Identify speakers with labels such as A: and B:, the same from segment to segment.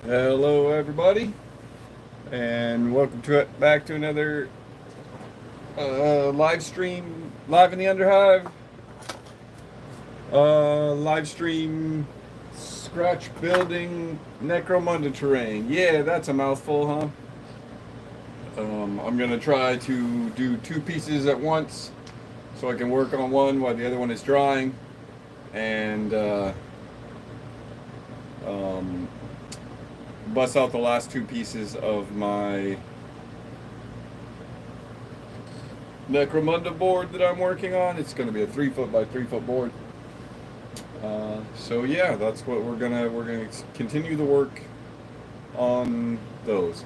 A: Hello, everybody, and welcome back to another live stream, live in the Underhive. Live stream, scratch building Necromunda terrain. Yeah, that's a mouthful, huh? I'm gonna try to do two pieces at once, so I can work on one while the other one is drying, and um, bust out the last two pieces of my Necromunda board that I'm working on. It's going to be a 3 foot by 3 foot board. So yeah, that's what we're gonna continue the work on those.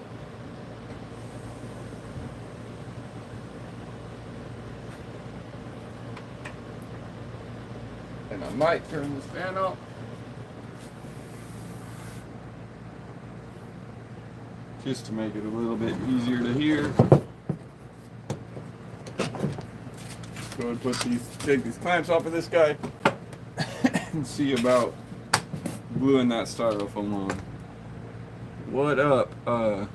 A: And I might turn this fan off just to make it a little bit easier to hear. Go and take these clamps off of this guy and see about gluing that styrofoam on. What up? I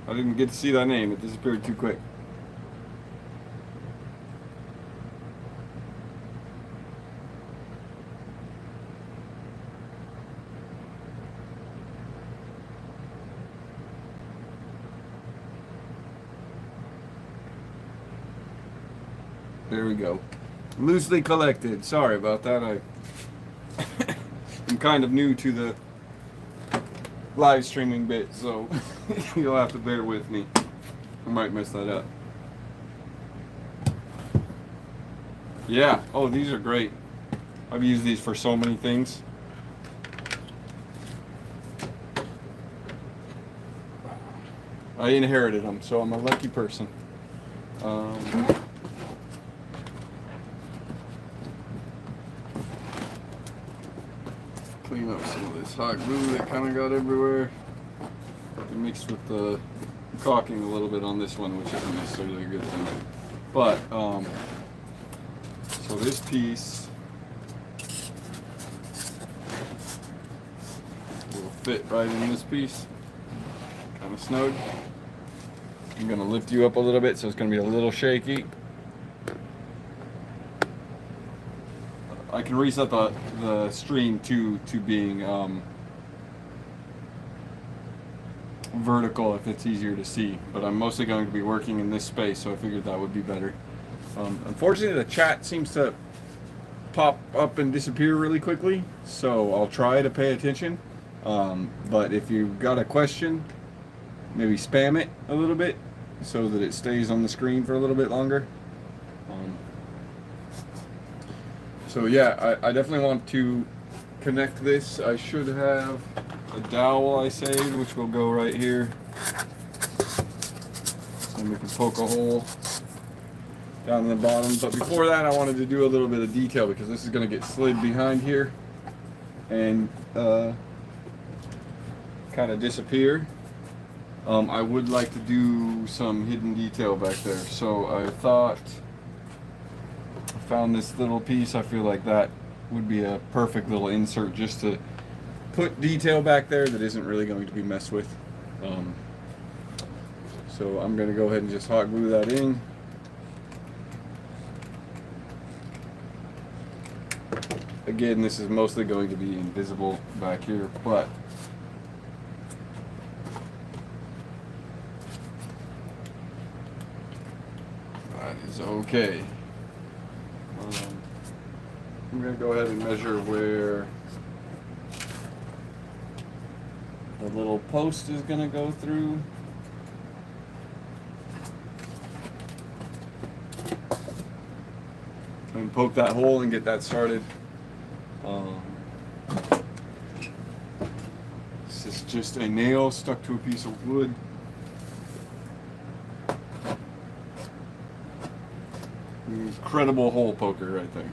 A: didn't get to see that name. It disappeared too quick. There we go. Loosely collected. Sorry about that. I'm kind of new to the live streaming bit, so you'll have to bear with me. I might mess that up. Yeah. Oh, these are great. I've used these for so many things. I inherited them, so I'm a lucky person. Clean up some of this hot glue that kind of got everywhere. It mixed with the caulking a little bit on this one, which isn't necessarily a good thing. But, so this piece will fit right in this piece. Kind of snug. I'm going to lift you up a little bit, so it's going to be a little shaky. I can reset the stream to being vertical if it's easier to see, but I'm mostly going to be working in this space, so I figured that would be better. Unfortunately, the chat seems to pop up and disappear really quickly, so I'll try to pay attention. But if you've got a question, maybe spam it a little bit so that it stays on the screen for a little bit longer. So yeah, I definitely want to connect this. I should have a dowel I saved, which will go right here. And we can poke a hole down in the bottom. But before that, I wanted to do a little bit of detail because this is going to get slid behind here and kind of disappear. I would like to do some hidden detail back there. So I found this little piece. I feel like that would be a perfect little insert just to put detail back there that isn't really going to be messed with. So I'm going to go ahead and just hot glue that in. Again, this is mostly going to be invisible back here, but that is okay. I'm going to go ahead and measure where the little post is going to go through. And poke that hole and get that started. This is just a nail stuck to a piece of wood. Incredible hole poker right there.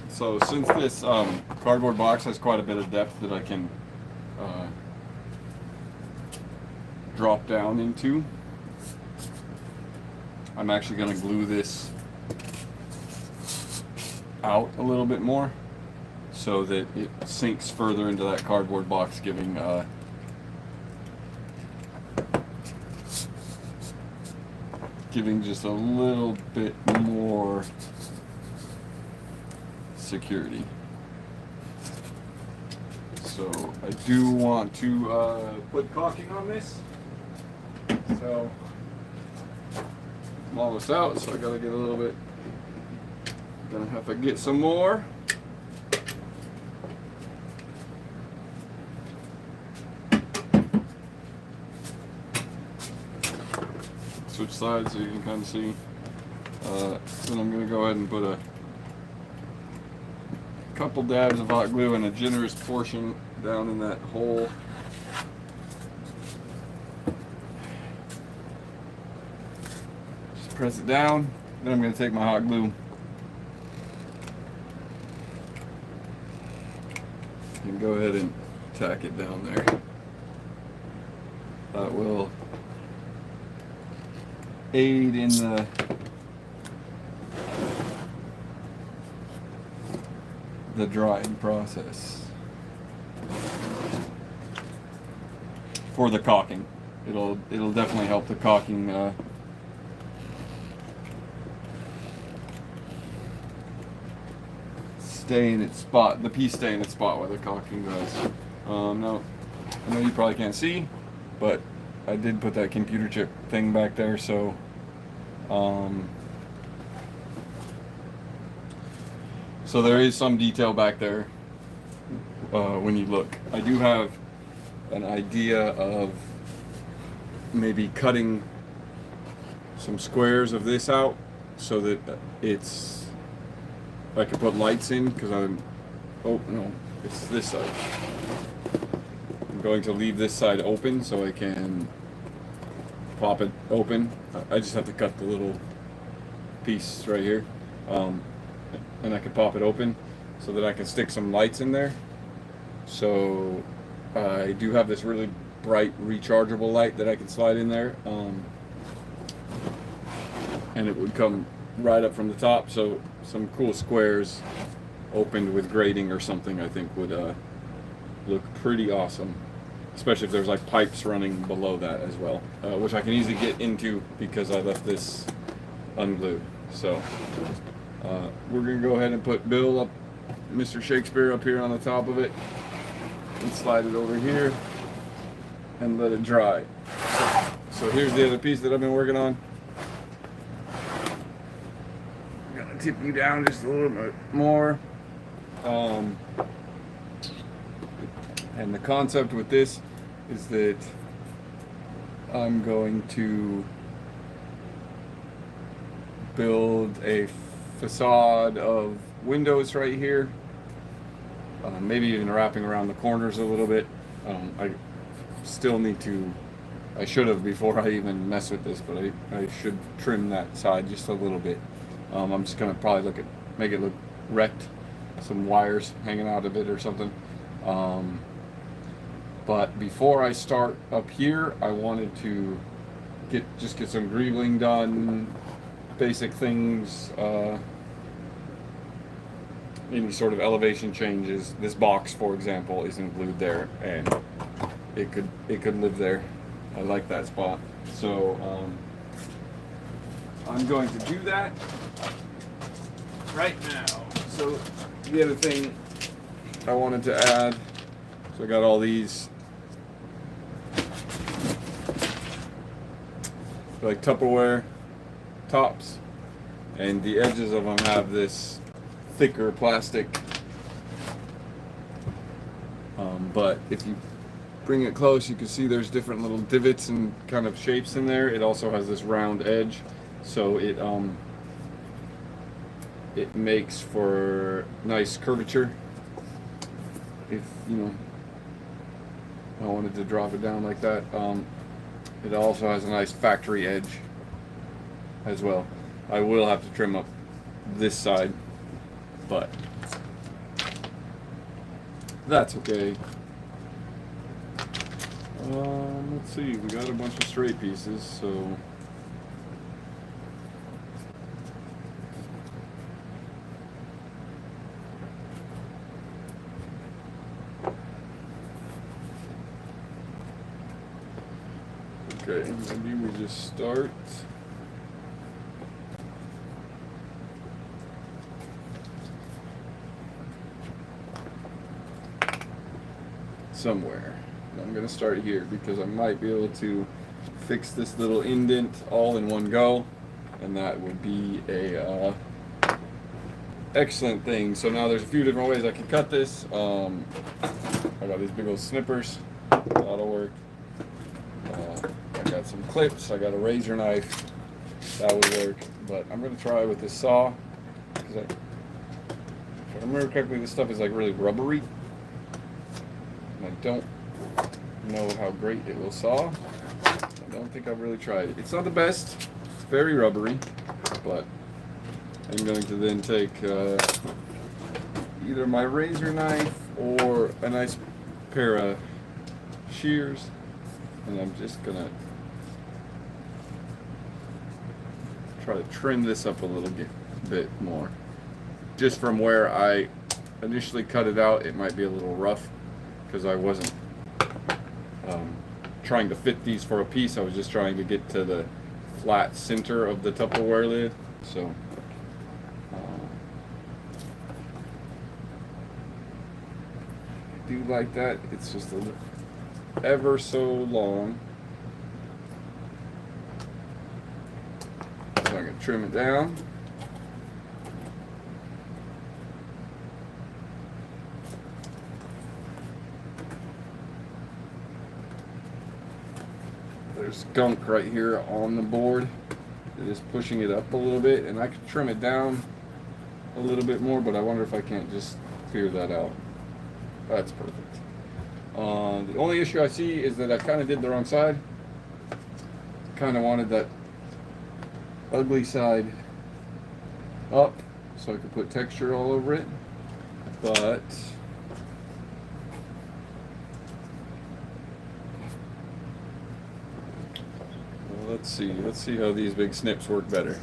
A: So since this cardboard box has quite a bit of depth that I can drop down into, I'm actually going to glue this out a little bit more so that it sinks further into that cardboard box, giving just a little bit more security. So I do want to put caulking on this. So I'm almost out, so I gotta get a little bit. Gonna have to get some more. Switch sides so you can kind of see. Then I'm gonna go ahead and put a couple dabs of hot glue and a generous portion down in that hole. Just press it down. Then I'm gonna take my hot glue and go ahead and tack it down there. That will aid in the drying process for the caulking. It'll definitely help the caulking stay in its spot. The piece stay in its spot while the caulking does. Now I know you probably can't see, but I did put that computer chip thing back there, so so there is some detail back there when you look. I do have an idea of maybe cutting some squares of this out so that I could put lights in, because oh no, it's this side. I'm going to leave this side open so I can pop it open. I just have to cut the little piece right here, and I can pop it open so that I can stick some lights in there. So I do have this really bright rechargeable light that I can slide in there, and it would come right up from the top. So some cool squares opened with grating or something, I think would look pretty awesome, especially if there's like pipes running below that as well, which I can easily get into because I left this unglued. So we're gonna go ahead and put Bill up, Mr. Shakespeare, up here on the top of it, and slide it over here and let it dry. So here's the other piece that I've been working on. I'm gonna tip you down just a little bit more. And the concept with this is that I'm going to build a facade of windows right here, maybe even wrapping around the corners a little bit. I still need to, I should have before I even mess with this, but I should trim that side just a little bit. I'm just gonna probably make it look wrecked, some wires hanging out of it or something. But before I start up here, I wanted to get some greebling done, basic things, any sort of elevation changes. This box, for example, isn't glued there, and it could live there. I like that spot, so I'm going to do that right now. So the other thing I wanted to add, so I got all these like Tupperware tops, and the edges of them have this thicker plastic, but if you bring it close, you can see there's different little divots and kind of shapes in there. It also has this round edge, so it makes for nice curvature. If I wanted to drop it down like that. It also has a nice factory edge as well. I will have to trim up this side, but that's okay. Let's see, we got a bunch of straight pieces, so Okay, maybe we just start. Somewhere. I'm going to start here because I might be able to fix this little indent all in one go, and that would be a excellent thing. So now there's a few different ways I can cut this. I got these big old snippers. That'll work. I got some clips. I got a razor knife. That would work. But I'm going to try with this saw. Because if I remember correctly, this stuff is like really rubbery. And I don't know how great it will saw. I don't think I've really tried it. It's not the best. It's very rubbery. But I'm going to then take either my razor knife or a nice pair of shears, and I'm just going to try to trim this up a little bit more. Just from where I initially cut it out, it might be a little rough because I wasn't trying to fit these for a piece. I was just trying to get to the flat center of the Tupperware lid. So I do like that. It's just a little ever so long. So I can trim it down. There's gunk right here on the board. It is pushing it up a little bit, and I could trim it down a little bit more, but I wonder if I can't just clear that out. That's perfect. The only issue I see is that I kind of did the wrong side. Kind of wanted that ugly side up so I could put texture all over it, but well, let's see how these big snips work better.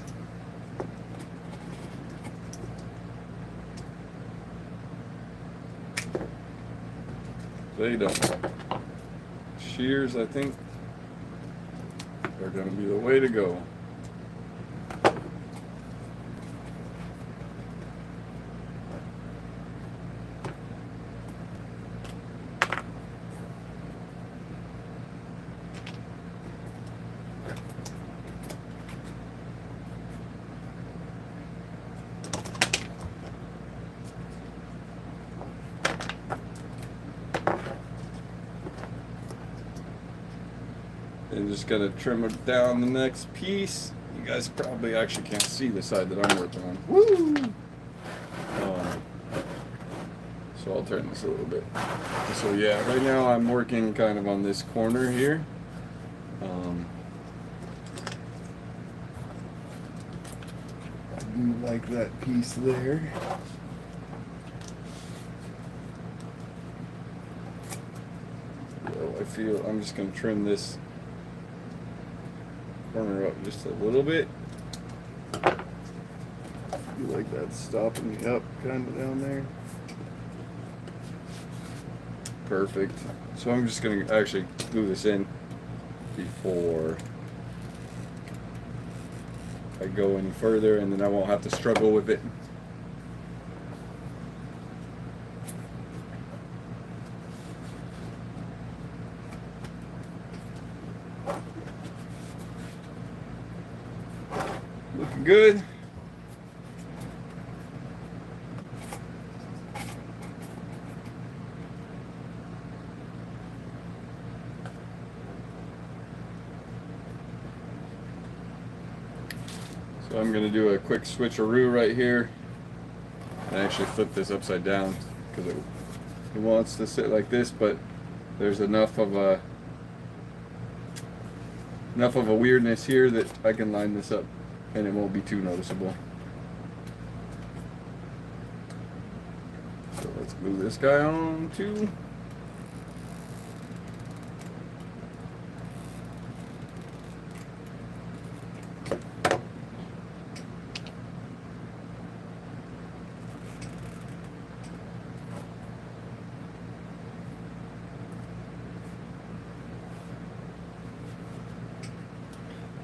A: They don't. Shears, I think, are going to be the way to go. And just gonna trim it down the next piece. You guys probably actually can't see the side that I'm working on. Woo! So I'll turn this a little bit. So yeah, right now I'm working kind of on this corner here. I do like that piece there. So I feel I'm just gonna trim this corner up just a little bit. You like that stopping me up kind of down there. Perfect. So I'm just going to actually glue this in before I go any further, and then I won't have to struggle with it. Looking good. So I'm going to do a quick switcheroo right here and actually flip this upside down because it wants to sit like this, but there's enough of a weirdness here that I can line this up and it won't be too noticeable. So let's glue this guy on too.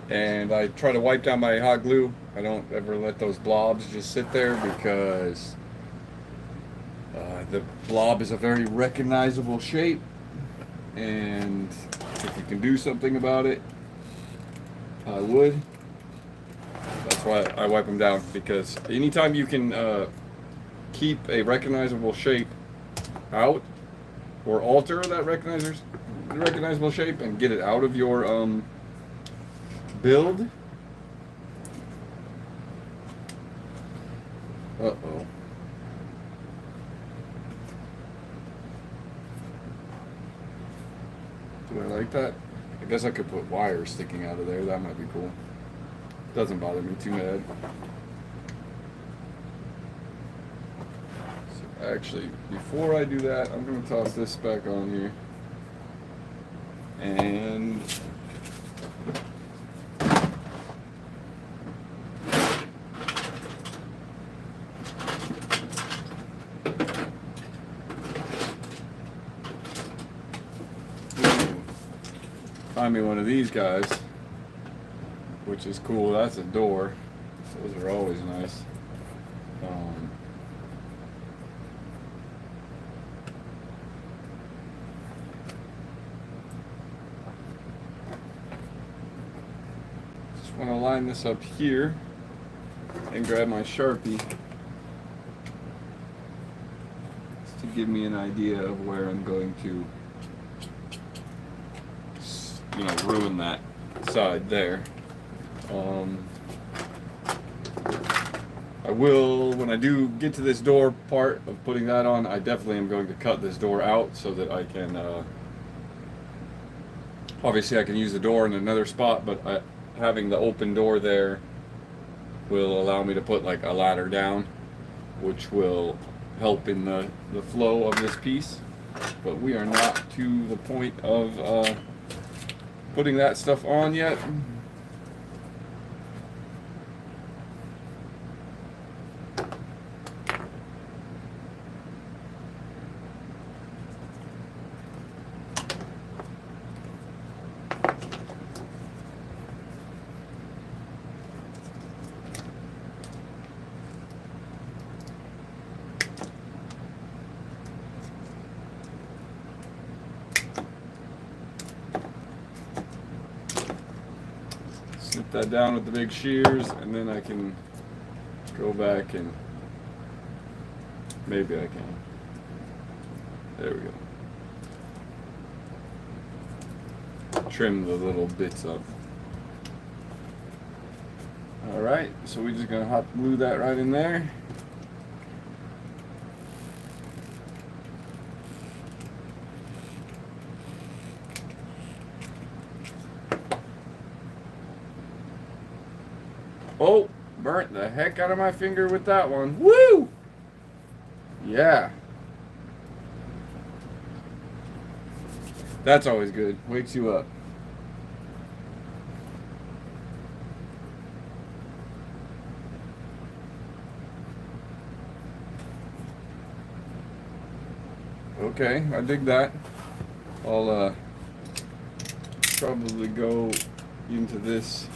A: And I try to wipe down my hot glue. I don't ever let those blobs just sit there because the blob is a very recognizable shape, and if you can do something about it, I would. That's why I wipe them down, because anytime you can keep a recognizable shape out or alter that recognizable shape and get it out of your build. Uh-oh. Do I like that? I guess I could put wires sticking out of there. That might be cool. Doesn't bother me too bad. So actually, before I do that, I'm going to toss this back on here. And find me one of these guys, which is cool. That's a door. Those are always nice. Just want to line this up here and grab my Sharpie just to give me an idea of where I'm going to, ruin that side there. I will, when I do get to this door part of putting that on, I definitely am going to cut this door out so that I can, obviously I can use the door in another spot, but having the open door there will allow me to put like a ladder down, which will help in the flow of this piece. But we are not to the point of putting that stuff on yet. Snip that down with the big shears, and then I can go back and maybe I can. There we go. Trim the little bits up. Alright, so we're just going to hot glue that right in there. Oh, burnt the heck out of my finger with that one. Woo! Yeah. That's always good. Wakes you up. Okay, I dig that. I'll probably go into this.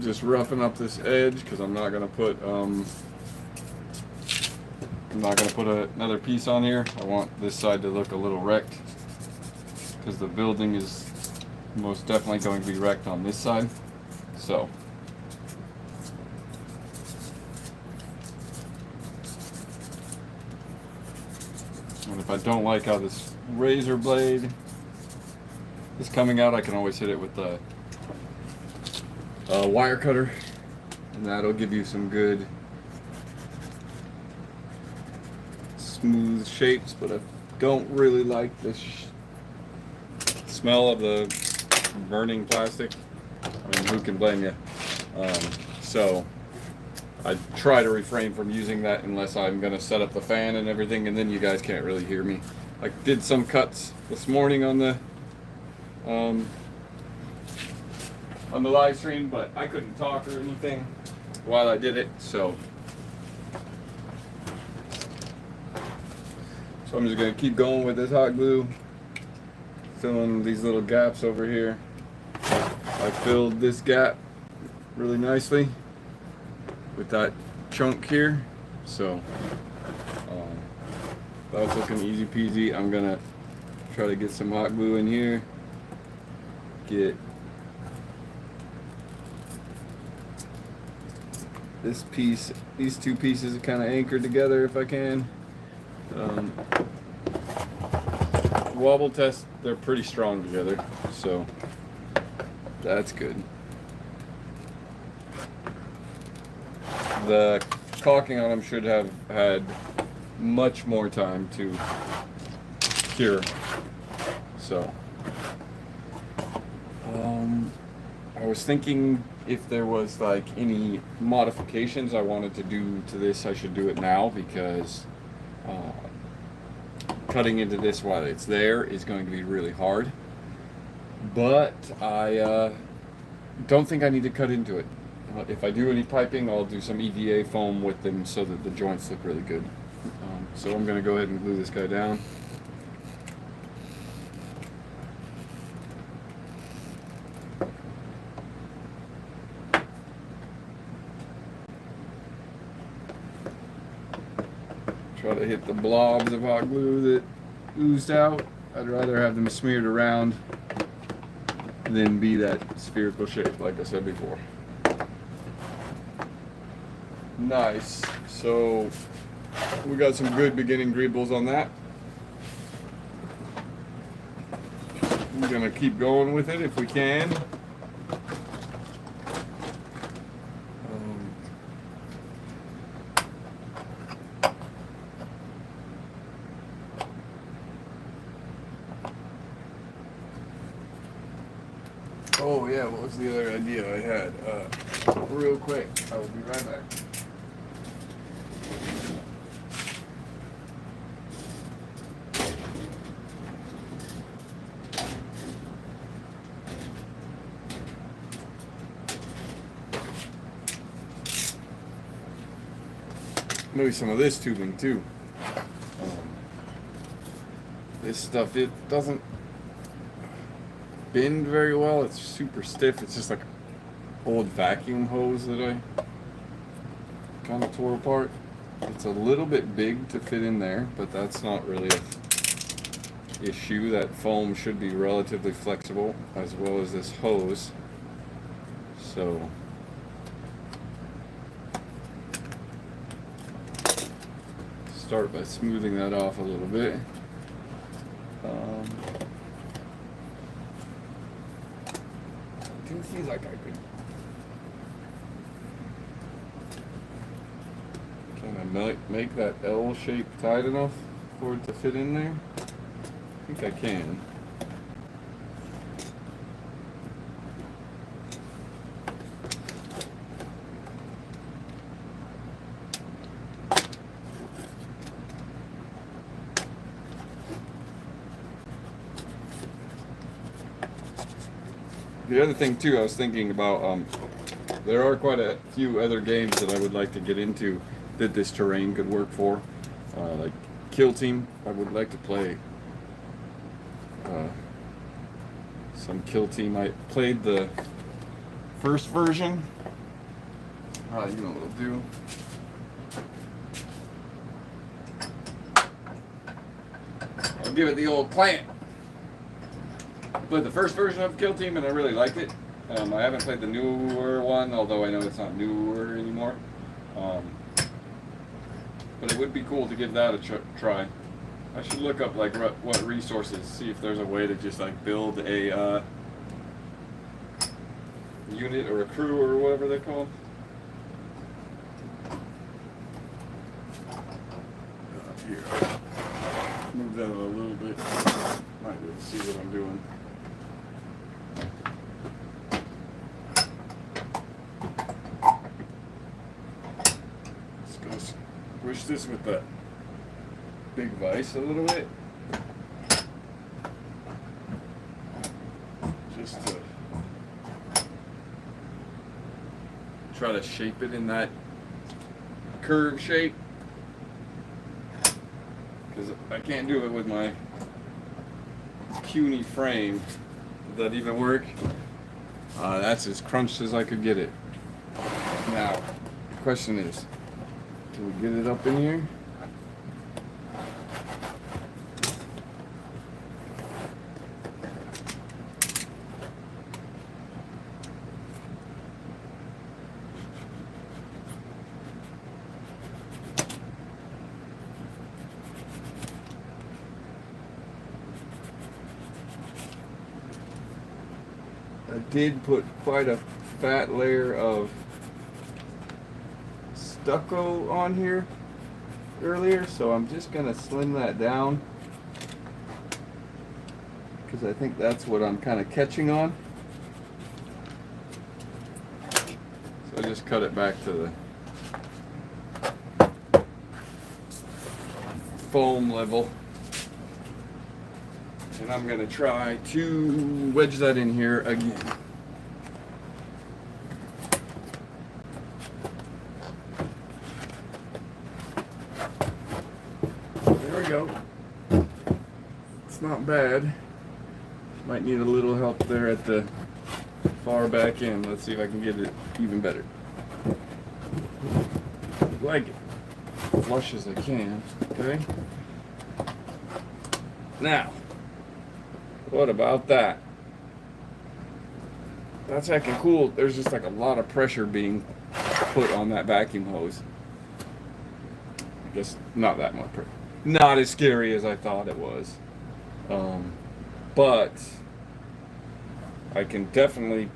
A: Just roughing up this edge because I'm not gonna put another piece on here. I want this side to look a little wrecked because the building is most definitely going to be wrecked on this side. So and if I don't like how this razor blade is coming out, I can always hit it with the wire cutter and that'll give you some good smooth shapes. But I don't really like the smell of the burning plastic. I mean, who can blame you? So I try to refrain from using that unless I'm going to set up the fan and everything, and then you guys can't really hear me. I did some cuts this morning on the live stream, but I couldn't talk or anything while I did it, so I'm just going to keep going with this hot glue, filling these little gaps over here. I filled this gap really nicely with that chunk here, so that's looking easy peasy. I'm gonna try to get some hot glue in here, get this piece, these two pieces kind of anchored together if I can. Wobble test, they're pretty strong together, so that's good. The caulking on them should have had much more time to cure. So I was thinking if there was like any modifications I wanted to do to this, I should do it now, because cutting into this while it's there is going to be really hard. But I don't think I need to cut into it. If I do any piping, I'll do some EVA foam with them so that the joints look really good. So I'm going to go ahead and glue this guy down. Try to hit the blobs of hot glue that oozed out. I'd rather have them smeared around than be that spherical shape, like I said before. Nice. So we got some good beginning greebles on that. We're gonna keep going with it if we can. Oh yeah, what was the other idea I had? Real quick, I will be right back. Maybe some of this tubing too. This stuff, it doesn't bend very well. It's super stiff. It's just like an old vacuum hose that I kind of tore apart. It's a little bit big to fit in there, but that's not really an issue. That foam should be relatively flexible, as well as this hose. So start by smoothing that off a little bit. It feels like I could kind of make that L shape tight enough for it to fit in there. I think I can. The other thing too, I was thinking about, there are quite a few other games that I would like to get into that this terrain could work for, like Kill Team. I would like to play some Kill Team. I played the first version. You know what I'll do. I'll give it the old plant. Played the first version of Kill Team and I really liked it. I haven't played the newer one, although I know it's not newer anymore. But it would be cool to give that a try. I should look up like what resources, see if there's a way to just like build a unit or a crew or whatever they're called. Here, move that a little bit. Might be able to see what I'm doing. Just gonna squish this with the big vise a little bit. Just to try to shape it in that curve shape. Because I can't do it with my puny frame. Does that even work? That's as crunched as I could get it. Now, the question is, can we get it up in here? I did put quite a fat layer of stucco on here earlier, so I'm just going to slim that down because I think that's what I'm kind of catching on. So I just cut it back to the foam level. And I'm going to try to wedge that in here again. There we go. It's not bad. Might need a little help there at the far back end. Let's see if I can get it even better. Like it. Flush as I can. Okay. Now. What about that? That's heckin' cool. There's just like a lot of pressure being put on that vacuum hose. I guess not that much pressure. Not as scary as I thought it was. But I can definitely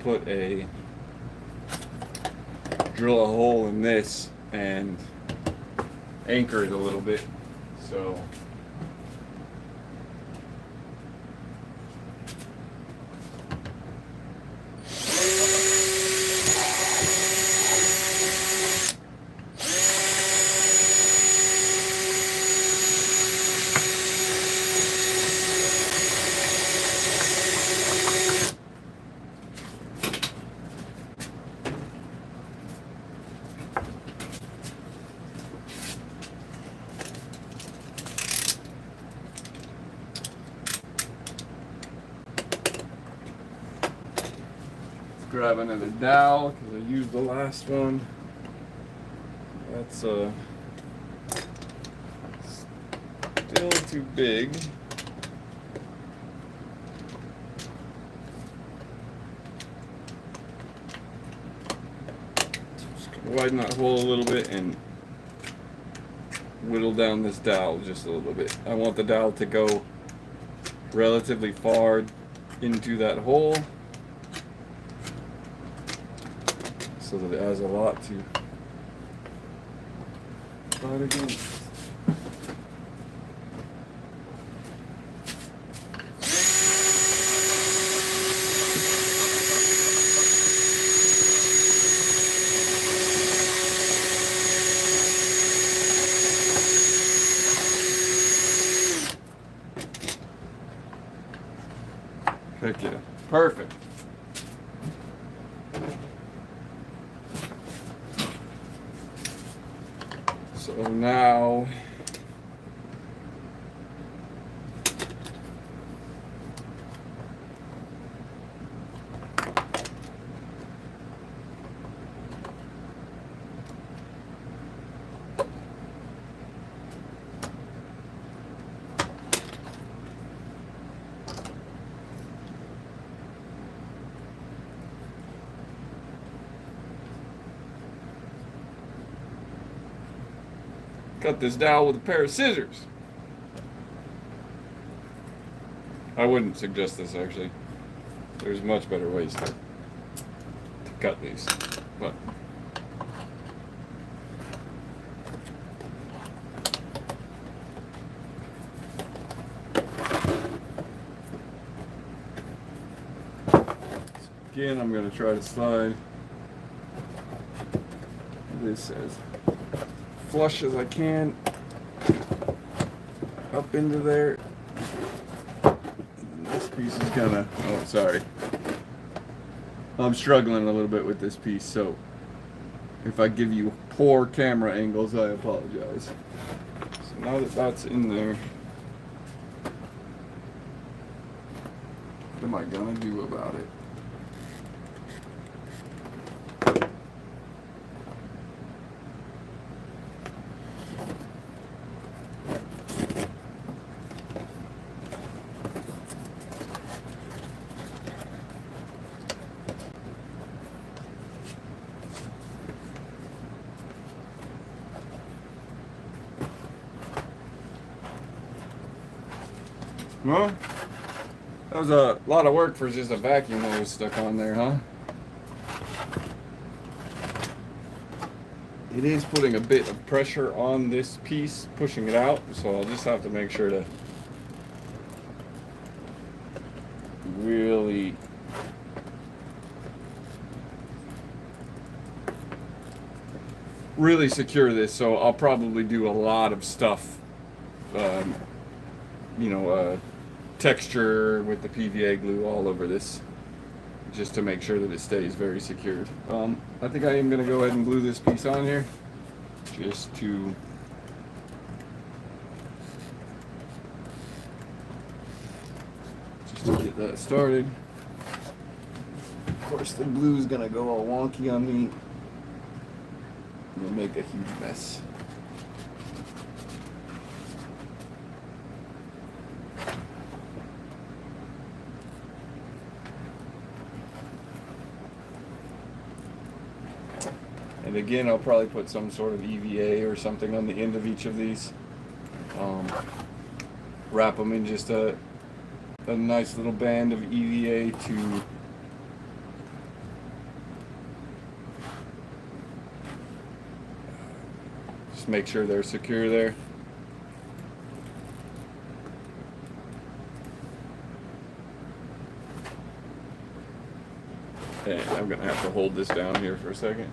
A: drill a hole in this and anchor it a little bit. So grab another dowel because I used the last one. That's still too big. Just gonna widen that hole a little bit and whittle down this dowel just a little bit. I want the dowel to go relatively far into that hole, so that it has a lot to fight against. Heck yeah. Perfect. So now cut this dowel with a pair of scissors. I wouldn't suggest this actually. There's much better ways to cut these. But Again, I'm going to try to slide this as flush as I can up into there. And this piece is kind of, oh, sorry. I'm struggling a little bit with this piece, so if I give you poor camera angles, I apologize. So now that that's in there, what am I gonna do about it? Well, that was a lot of work for just a vacuum hose stuck on there, huh? It is putting a bit of pressure on this piece, pushing it out, so I'll just have to make sure to really secure this. So I'll probably do a lot of stuff, texture with the PVA glue all over this, just to make sure that it stays very secured. I think I am going to go ahead and glue this piece on here, just to get that started. Of course, the glue is going to go all wonky on me. It'll make a huge mess. And again, I'll probably put some sort of EVA or something on the end of each of these. Wrap them in just a nice little band of EVA to just make sure they're secure there. And I'm going to have to hold this down here for a second.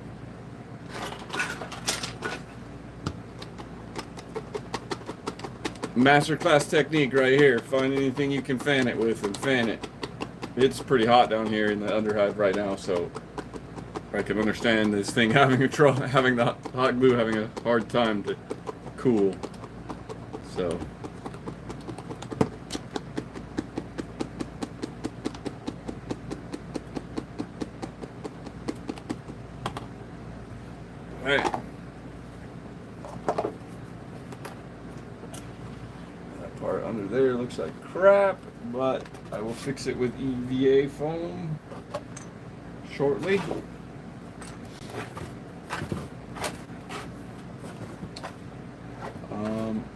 A: Masterclass technique right here. Find anything you can fan it with and fan it. It's pretty hot down here in the Underhive right now, so I can understand this thing having the hot glue having a hard time to cool. So all right. Part under there looks like crap, but I will fix it with EVA foam shortly.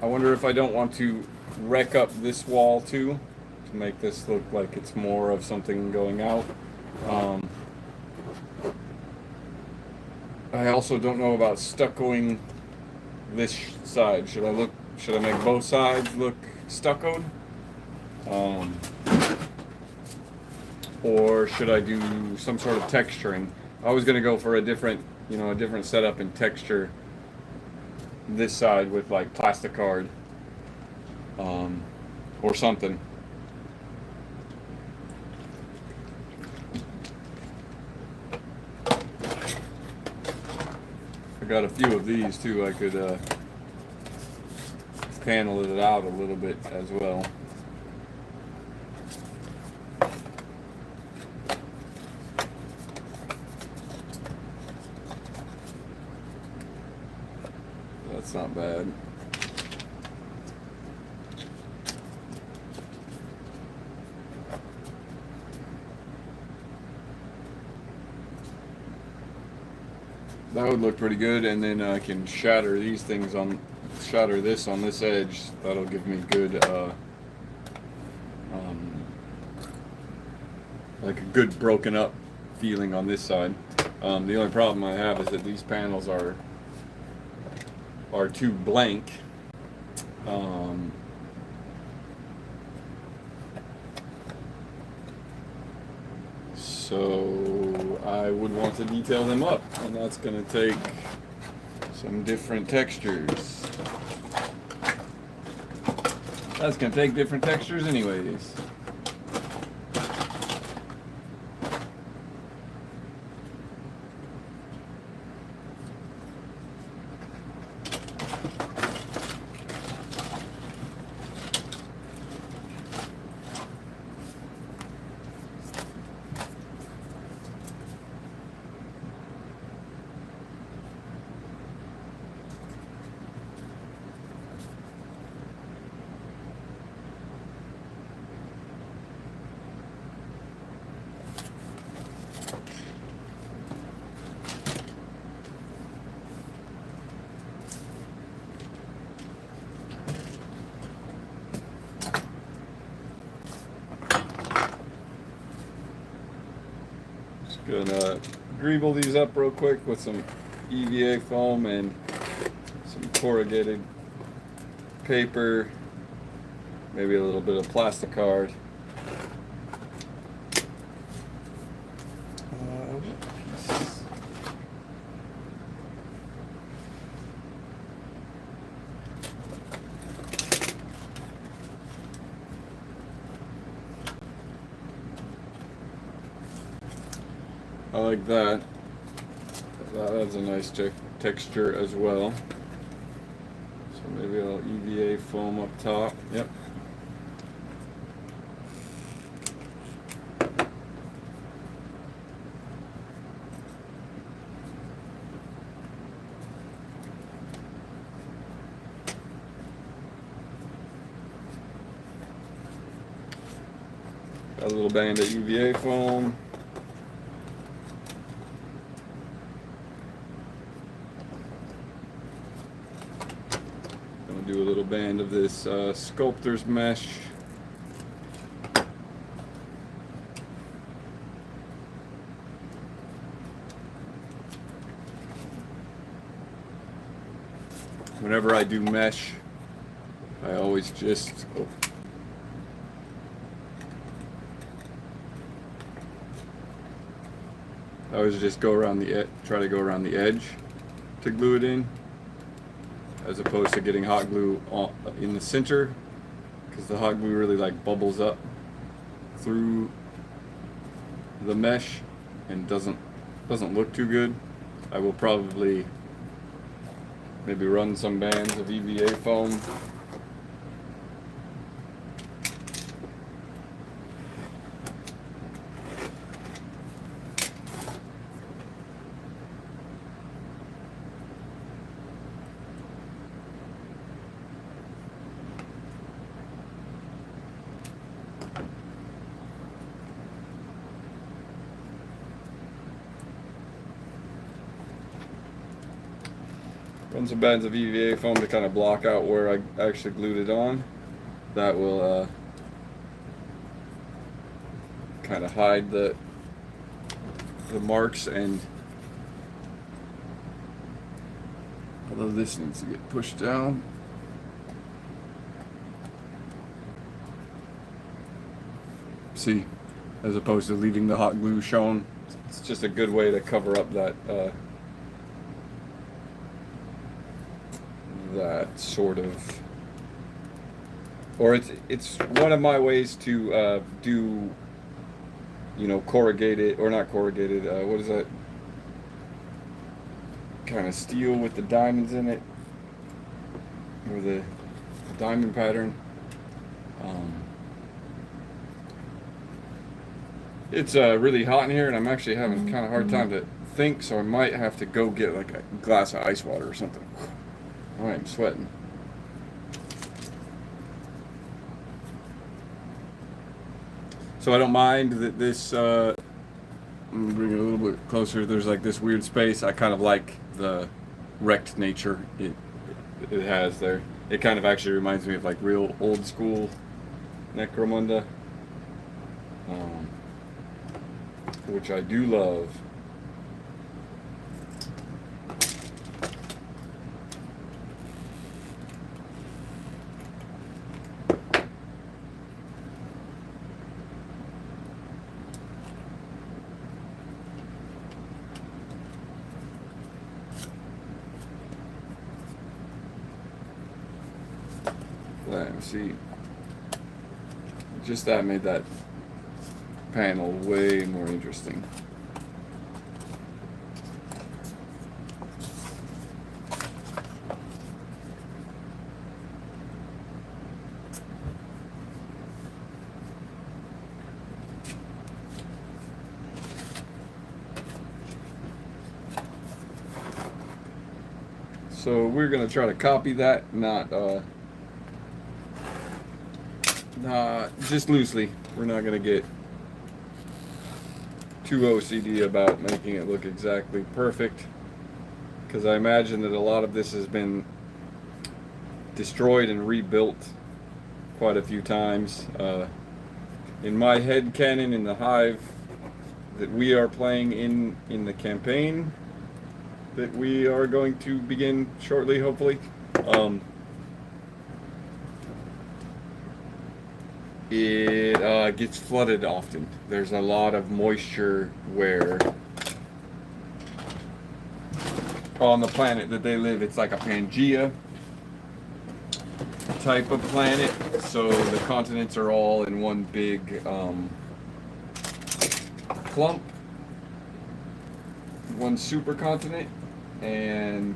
A: I wonder if I don't want to wreck up this wall too, to make this look like it's more of something going out. I also don't know about stuccoing this side. Should I make both sides look stuccoed? Or should I do some sort of texturing? I was gonna go for a different setup and texture this side with like plasticard, or something. I got a few of these too. I could panel it out a little bit as well. That's not bad. That would look pretty good, and then I can shatter this on this edge. That'll give me good, like a good broken up feeling on this side. The only problem I have is that these panels are too blank. So I would want to detail them up, and that's going to take some different textures. That's going to take different textures anyways. Gonna greeble these up real quick with some EVA foam and some corrugated paper, maybe a little bit of plastic card. I like that. That adds a nice texture as well. So maybe I'll EVA foam up top. Yep. Got a little band of EVA foam. Do a little band of this sculptor's mesh. Whenever I do mesh, I always just go around the try to go around the edge to glue it in, as opposed to getting hot glue in the center, because the hot glue really like bubbles up through the mesh and doesn't look too good. I will probably maybe run some bands of EVA foam. Run some bands of EVA foam to kind of block out where I actually glued it on. That will kind of hide the marks, and although this needs to get pushed down. See, as opposed to leaving the hot glue shown, it's just a good way to cover up that that sort of, or it's one of my ways to do, you know, corrugated, or not corrugated, what is that kind of steel with the diamonds in it, or the diamond pattern. It's really hot in here, and I'm actually having kind of hard time to think, so I might have to go get like a glass of ice water or something. I am sweating. So I don't mind that this, I'm gonna bring it a little bit closer. There's like this weird space. I kind of like the wrecked nature it has there. It kind of actually reminds me of like real old school Necromunda, which I do love. See, just that made that panel way more interesting. So we're gonna try to copy that, not just loosely. We're not gonna get too OCD about making it look exactly perfect, because I imagine that a lot of this has been destroyed and rebuilt quite a few times. In my head canon, in the hive that we are playing in the campaign that we are going to begin shortly, hopefully, it gets flooded often. There's a lot of moisture where on the planet that they live, it's like a Pangea type of planet, so the continents are all in one big clump, one supercontinent, and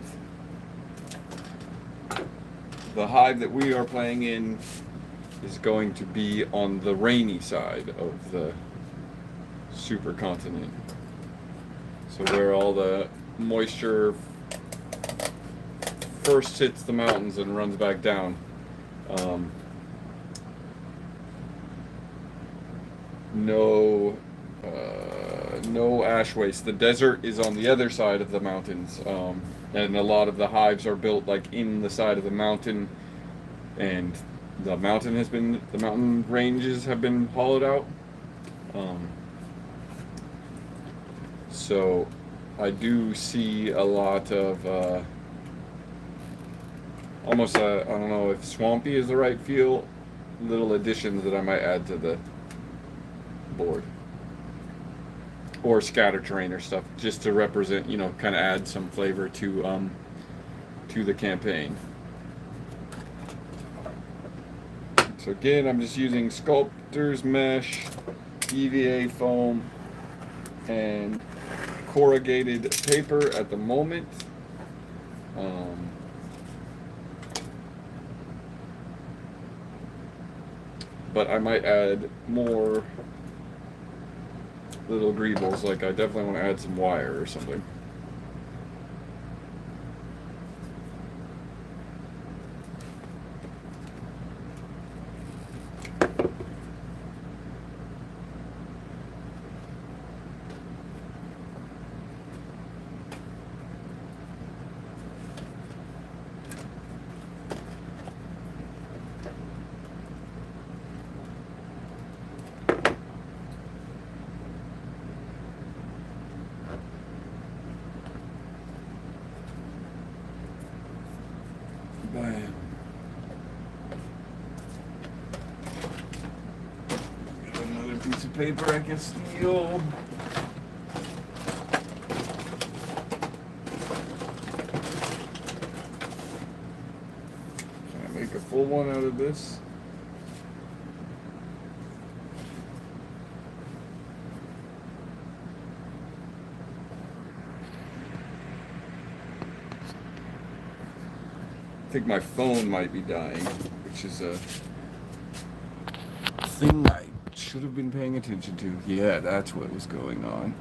A: the hive that we are playing in is going to be on the rainy side of the supercontinent, so where all the moisture first hits the mountains and runs back down. No ash waste. The desert is on the other side of the mountains, and a lot of the hives are built like in the side of the mountain, and the mountain ranges have been hollowed out. So I do see a lot of almost I don't know if swampy is the right feel, little additions that I might add to the board, or scatter terrain or stuff, just to represent, kind of add some flavor to the campaign. So again, I'm just using sculptor's mesh, EVA foam, and corrugated paper at the moment. But I might add more little greebles, like I definitely want to add some wire or something. Bam. Got another piece of paper I can steal. Can I make a full one out of this? I think my phone might be dying, which is a thing I should have been paying attention to. Yeah, that's what was going on.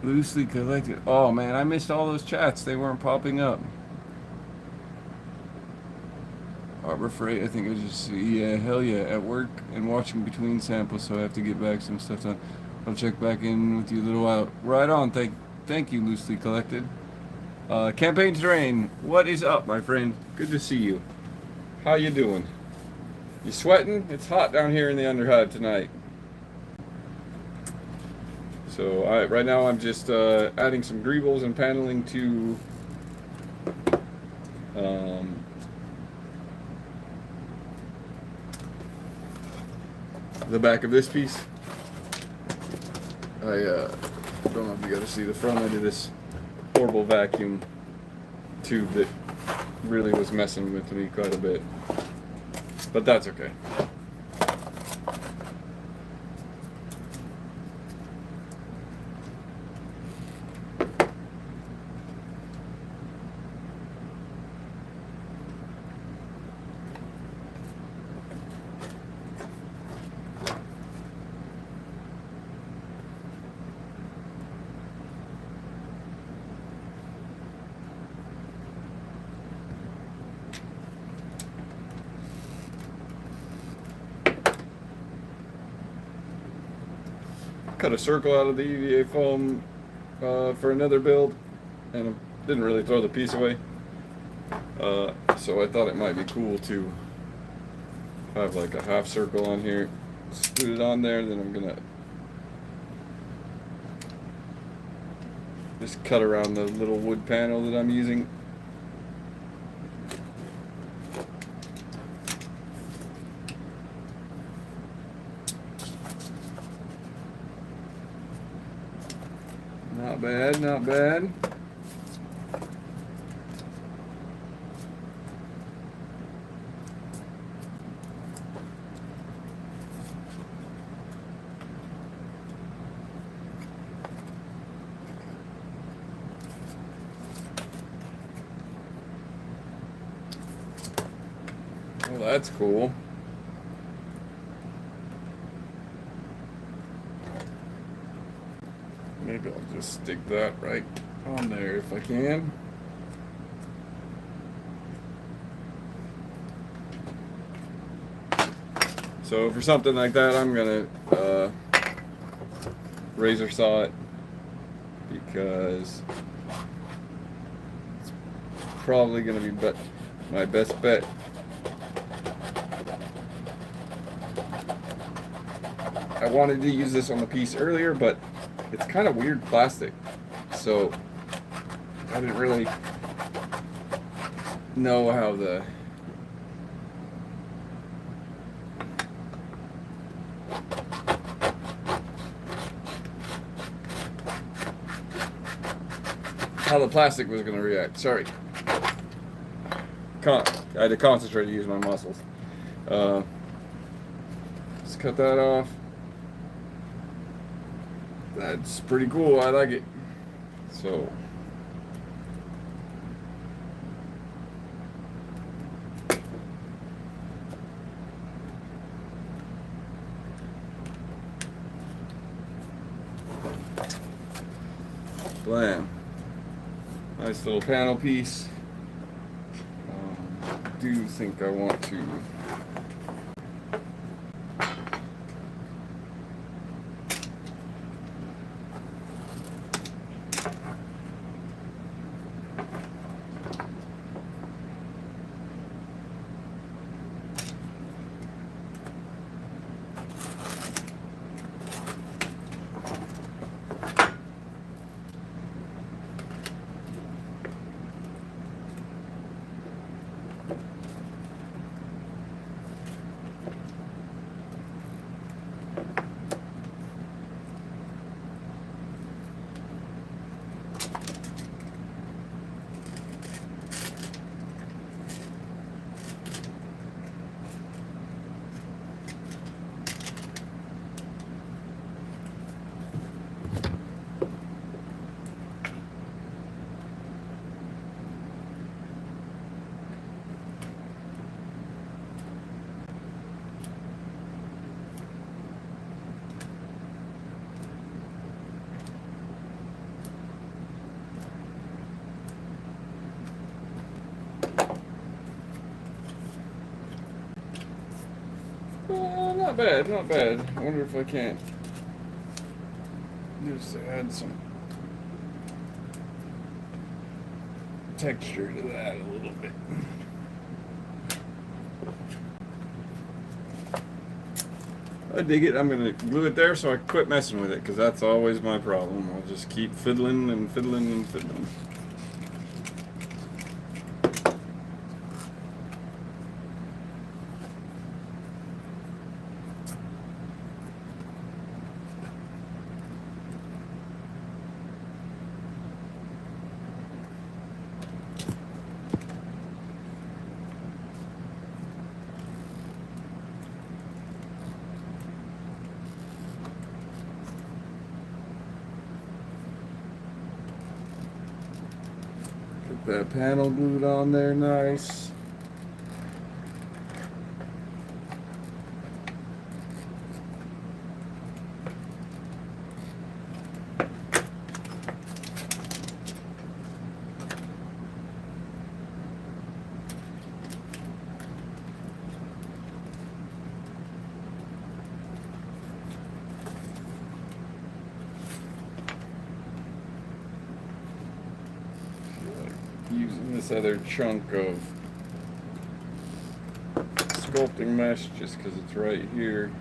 A: Loosely collected. Oh man, I missed all those chats. They weren't popping up. Harbor Freight, I think I just, yeah, hell yeah. At work and watching between samples, so I have to get back some stuff done. I'll check back in with you a little while. Right on. Thank you, Loosely Collected. Campaign Terrain, what is up, my friend? Good to see you. How you doing? You sweating? It's hot down here in the Underhive tonight. So right now I'm just adding some greebles and paneling to the back of this piece. I don't know if you got to see the front end of this. portable vacuum tube that really was messing with me quite a bit. But that's okay. Cut a circle out of the EVA foam for another build, and I didn't really throw the piece away. So I thought it might be cool to have like a half circle on here, put it on there, then I'm gonna just cut around the little wood panel that I'm using. Not bad, not bad. Well, that's cool. Maybe I'll just stick that right on there if I can. So for something like that, I'm gonna razor saw it, because it's probably gonna be my best bet. I wanted to use this on the piece earlier, but it's kind of weird plastic, so I didn't really know how the plastic was going to react. Sorry. I had to concentrate to use my muscles. Let's cut that off. That's pretty cool. I like it. So blam. Nice little panel piece. I do think I want to not bad, not bad. I wonder if I can't just add some texture to that a little bit. I dig it. I'm going to glue it there so I quit messing with it, because that's always my problem. I'll just keep fiddling and fiddling and fiddling. Get that panel glued on there nice. Using this other chunk of sculpting mesh just because it's right here.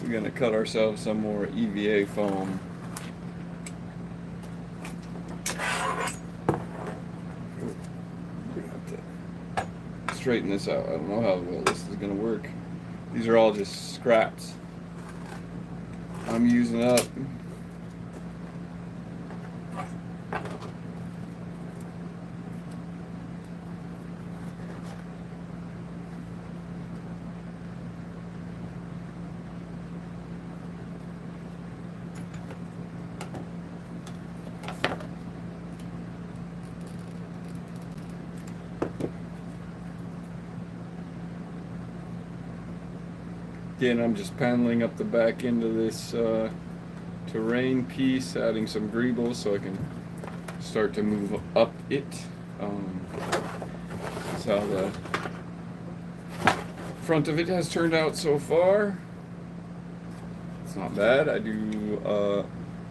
A: We're going to cut ourselves some more EVA foam. Straighten this out. I don't know how well this is going to work. These are all just scraps I'm using up. Again, I'm just paneling up the back end of this terrain piece, adding some greebles so I can start to move up it. That's how the front of it has turned out so far. It's not bad. I do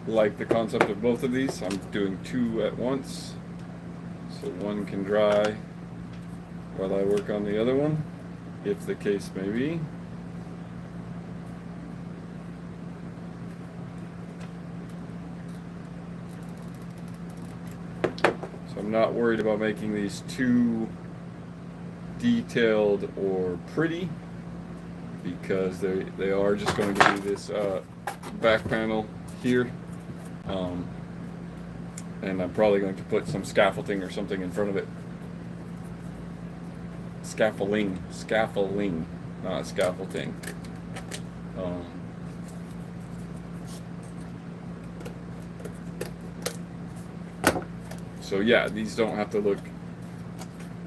A: like the concept of both of these. I'm doing two at once, so one can dry while I work on the other one, if the case may be. So I'm not worried about making these too detailed or pretty, because they are just going to be this back panel here, and I'm probably going to put some scaffolding or something in front of it. Scaffolding, not scaffolding. So yeah, these don't have to look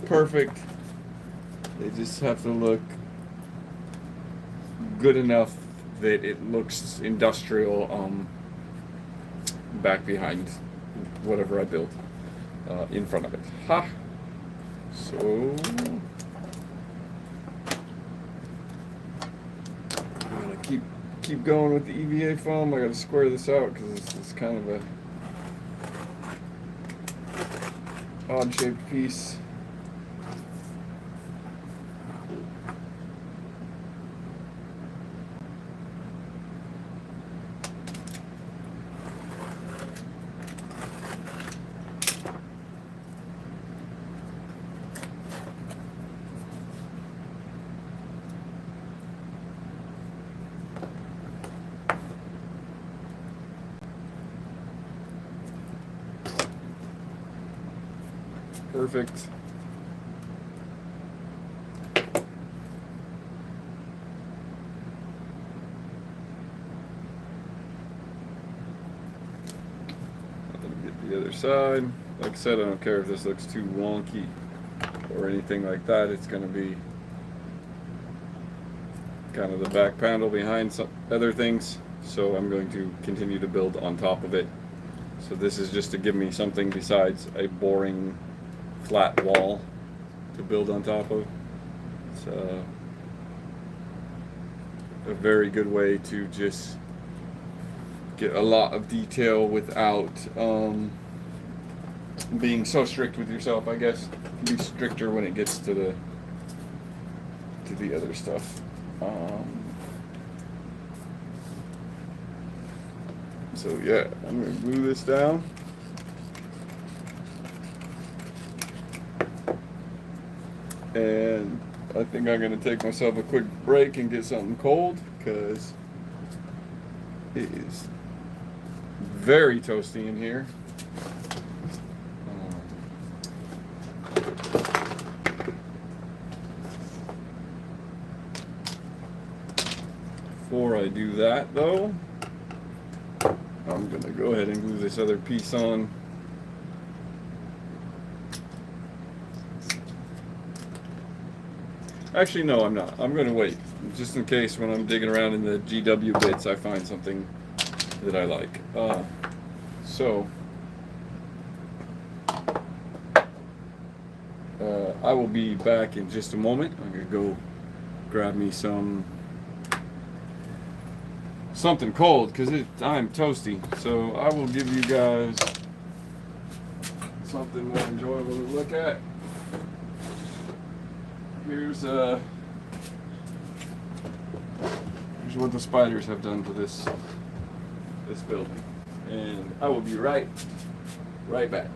A: perfect. They just have to look good enough that it looks industrial back behind whatever I build in front of it. Ha! So I'm gonna keep going with the EVA foam. I gotta square this out because it's kind of a odd shaped piece. Perfect. Get the other side. Like I said, I don't care if this looks too wonky or anything like that. It's going to be kind of the back panel behind some other things. So I'm going to continue to build on top of it. So this is just to give me something besides a boring flat wall to build on top of. It's a very good way to just get a lot of detail without being so strict with yourself, I guess. Be stricter when it gets to the other stuff. So yeah, I'm gonna glue this down. And I think I'm going to take myself a quick break and get something cold, because it is very toasty in here. I do that though, I'm gonna go ahead and glue this other piece on. Actually, no, I'm not. I'm gonna wait, just in case when I'm digging around in the GW bits I find something that I like. I will be back in just a moment. I'm gonna go grab me something cold because I'm toasty. So I will give you guys something more enjoyable to look at. Here's what the spiders have done to this building, and I will be right back.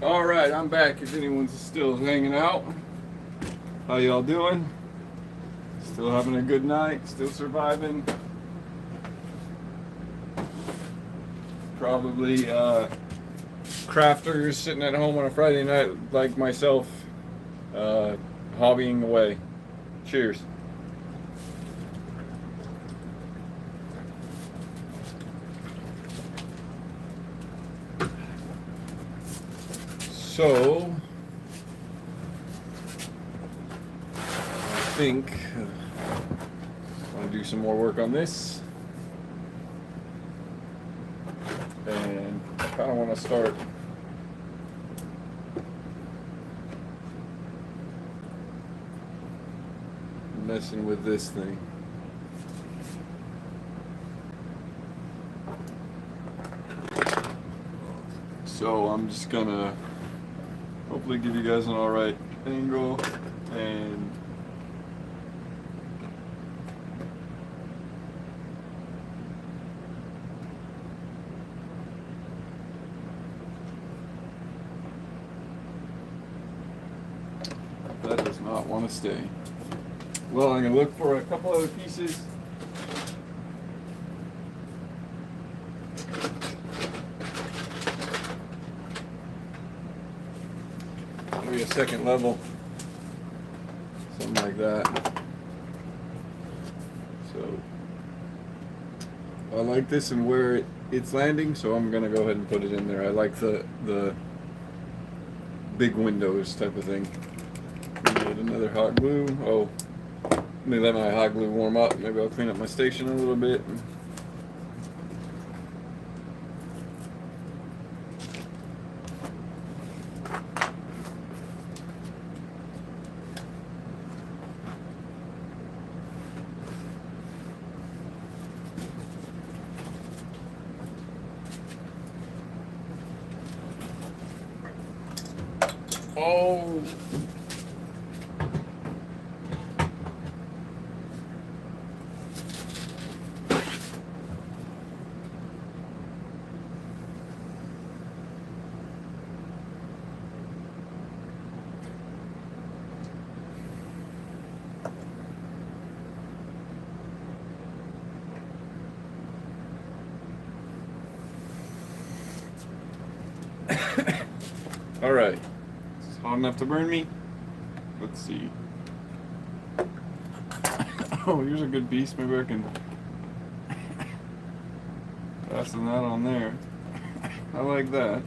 A: Alright, I'm back if anyone's still hanging out. How y'all doing? Still having a good night? Still surviving? Probably crafters sitting at home on a Friday night like myself, hobbying away. Cheers. So, I think I'm going to do some more work on this. And I kind of want to start messing with this thing. So I'm just going to hopefully give you guys an alright angle and that does not want to stay. Well, I'm going to look for a couple other pieces. Maybe a second level, something like that. So I like this and where it's landing, so I'm gonna go ahead and put it in there. I like the big windows type of thing. Get another hot glue. Oh, let me let my hot glue warm up. Maybe I'll clean up my station a little bit. Oh. All right. It's hot enough to burn me. Let's see. Oh, here's a good piece. Maybe I can fasten that on there. I like that.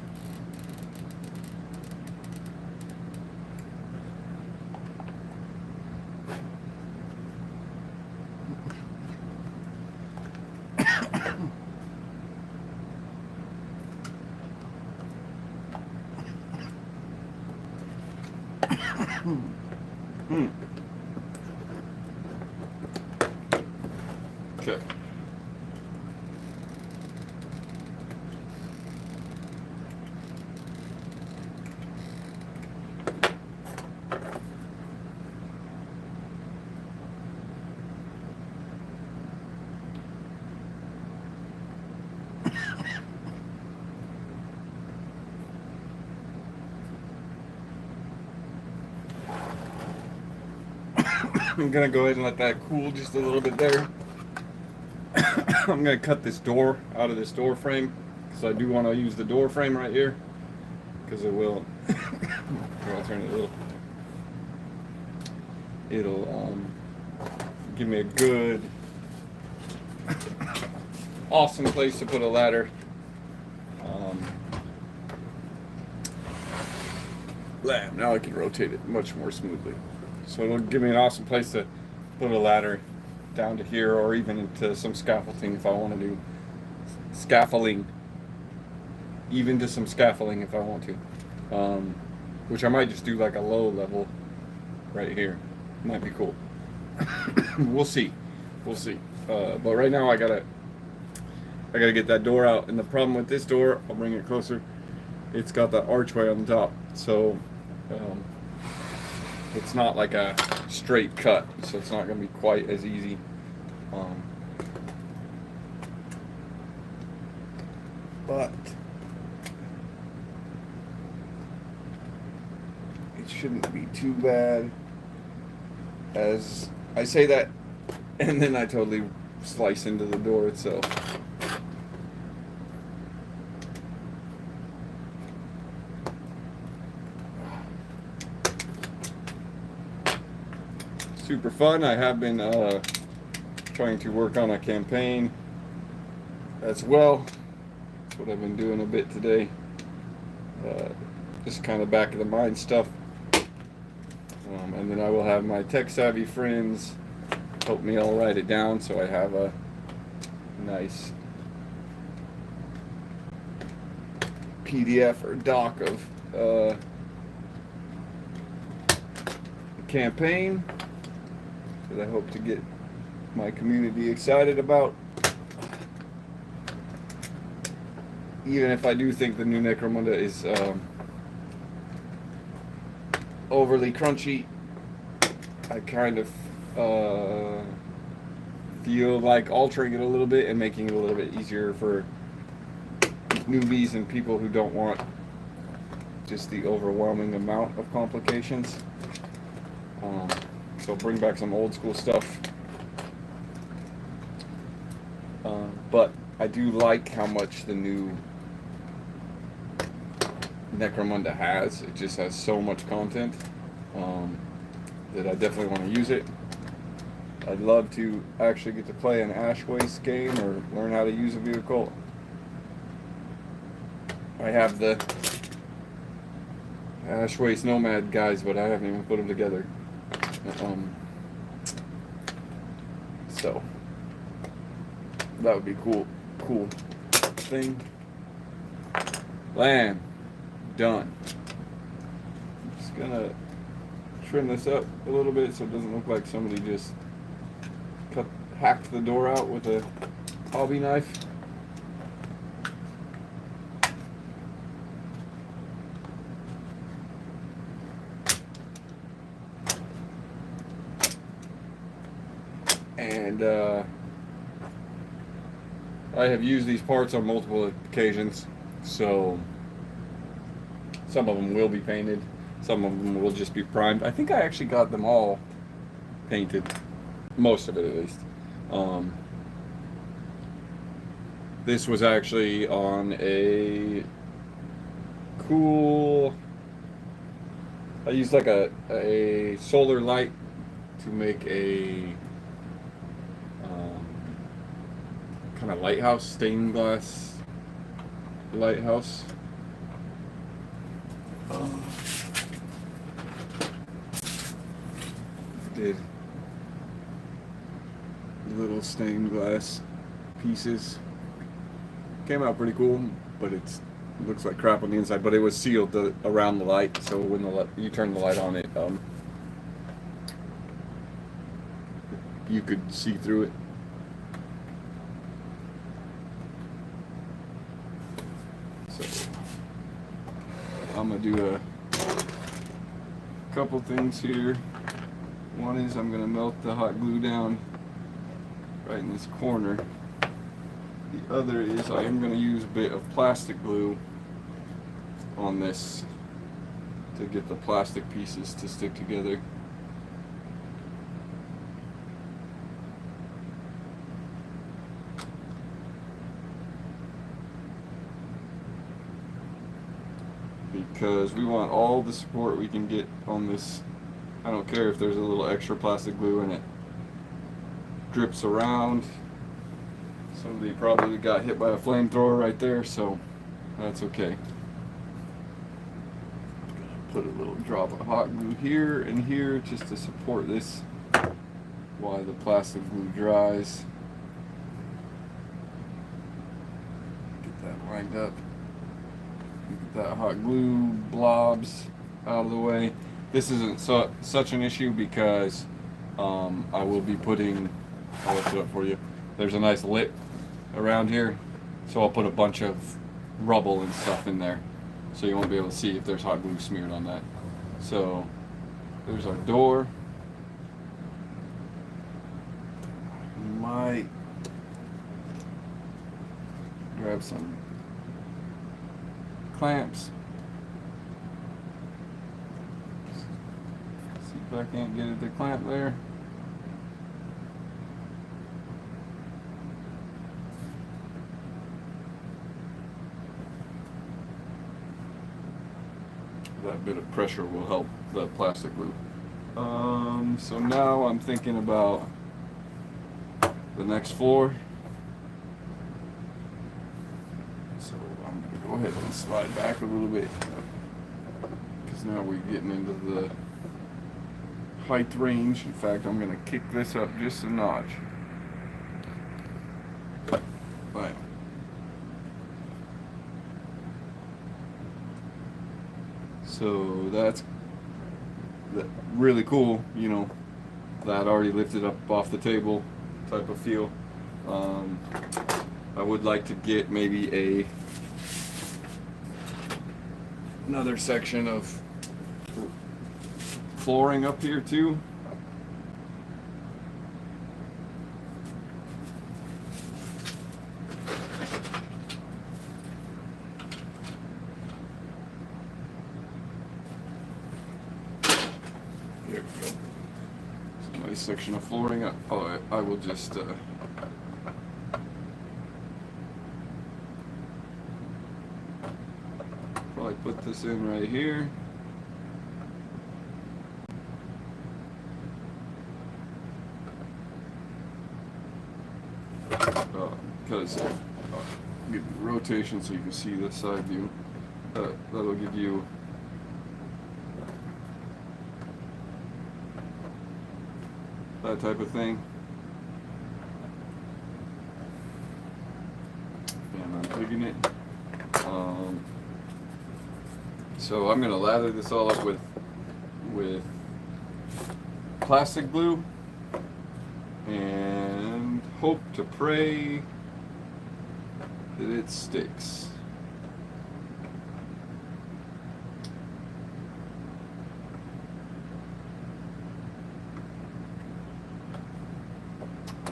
A: Okay. I'm gonna go ahead and let that cool just a little bit there. I'm gonna cut this door out of this door frame because I do want to use the door frame right here because it will. I'll turn it a little. It'll give me a good, awesome place to put a ladder. Now I can rotate it much more smoothly. So it'll give me an awesome place to put a ladder down to here or even into some scaffolding if I want to do scaffolding. Even to some scaffolding if I want to. Which I might just do like a low level right here. Might be cool. We'll see. We'll see. But right now I gotta get that door out. And the problem with this door, I'll bring it closer, it's got that archway on the top. So it's not like a straight cut, so it's not going to be quite as easy. But shouldn't be too bad. As I say that, and then I totally slice into the door itself. Super fun. I have been trying to work on a campaign as well. That's what I've been doing a bit today. Just kind of back of the mind stuff. And then I will have my tech savvy friends help me all write it down, so I have a nice PDF or doc of the campaign that I hope to get my community excited about. Even if I do think the new Necromunda is overly crunchy, I kind of feel like altering it a little bit and making it a little bit easier for newbies and people who don't want just the overwhelming amount of complications. So bring back some old school stuff. But I do like how much the new Necromunda has. It just has so much content that I definitely want to use it. I'd love to actually get to play an Ash Waste game or learn how to use a vehicle. I have the Ash Waste Nomad guys, but I haven't even put them together. So that would be cool thing. Land done. I'm just gonna trim this up a little bit so it doesn't look like somebody just hacked the door out with a hobby knife. And I have used these parts on multiple occasions, so some of them will be painted, some of them will just be primed. I think I actually got them all painted, most of it at least. This was actually on a cool, I used like a solar light to make a kind of lighthouse, stained glass lighthouse. Did little stained glass pieces. Came out pretty cool, but it looks like crap on the inside. But it was sealed around the light, so when you turn the light on, it you could see through it. So I'm gonna do a couple things here. One is I'm gonna melt the hot glue down right in this corner. The other is I am going to use a bit of plastic glue on this to get the plastic pieces to stick together. Because we want all the support we can get on this. I don't care if there's a little extra plastic glue in it. Drips around. Somebody probably got hit by a flamethrower right there, so that's okay. Put a little drop of hot glue here and here just to support this while the plastic glue dries. Get that lined up. Get that hot glue blobs out of the way. This isn't such an issue because I will be putting, I'll lift it up for you. There's a nice lip around here, so I'll put a bunch of rubble and stuff in there, so you won't be able to see if there's hot glue smeared on that. So there's our door. Might grab some clamps. if I can't get it to clamp there. That bit of pressure will help the plastic glue. So now I'm thinking about the next floor. So I'm going to go ahead and slide back a little bit, because now we're getting into the height range. In fact, I'm going to kick this up just a notch. Right. So that's really cool, you know, that already lifted up off the table type of feel. I would like to get maybe another section of flooring up here too. There we go. It's a nice section of flooring. I will just probably put this in right here. Because give you rotation so you can see the side view. That'll give you that type of thing. And I'm digging it. So I'm gonna lather this all up with plastic glue and hope to pray that it sticks.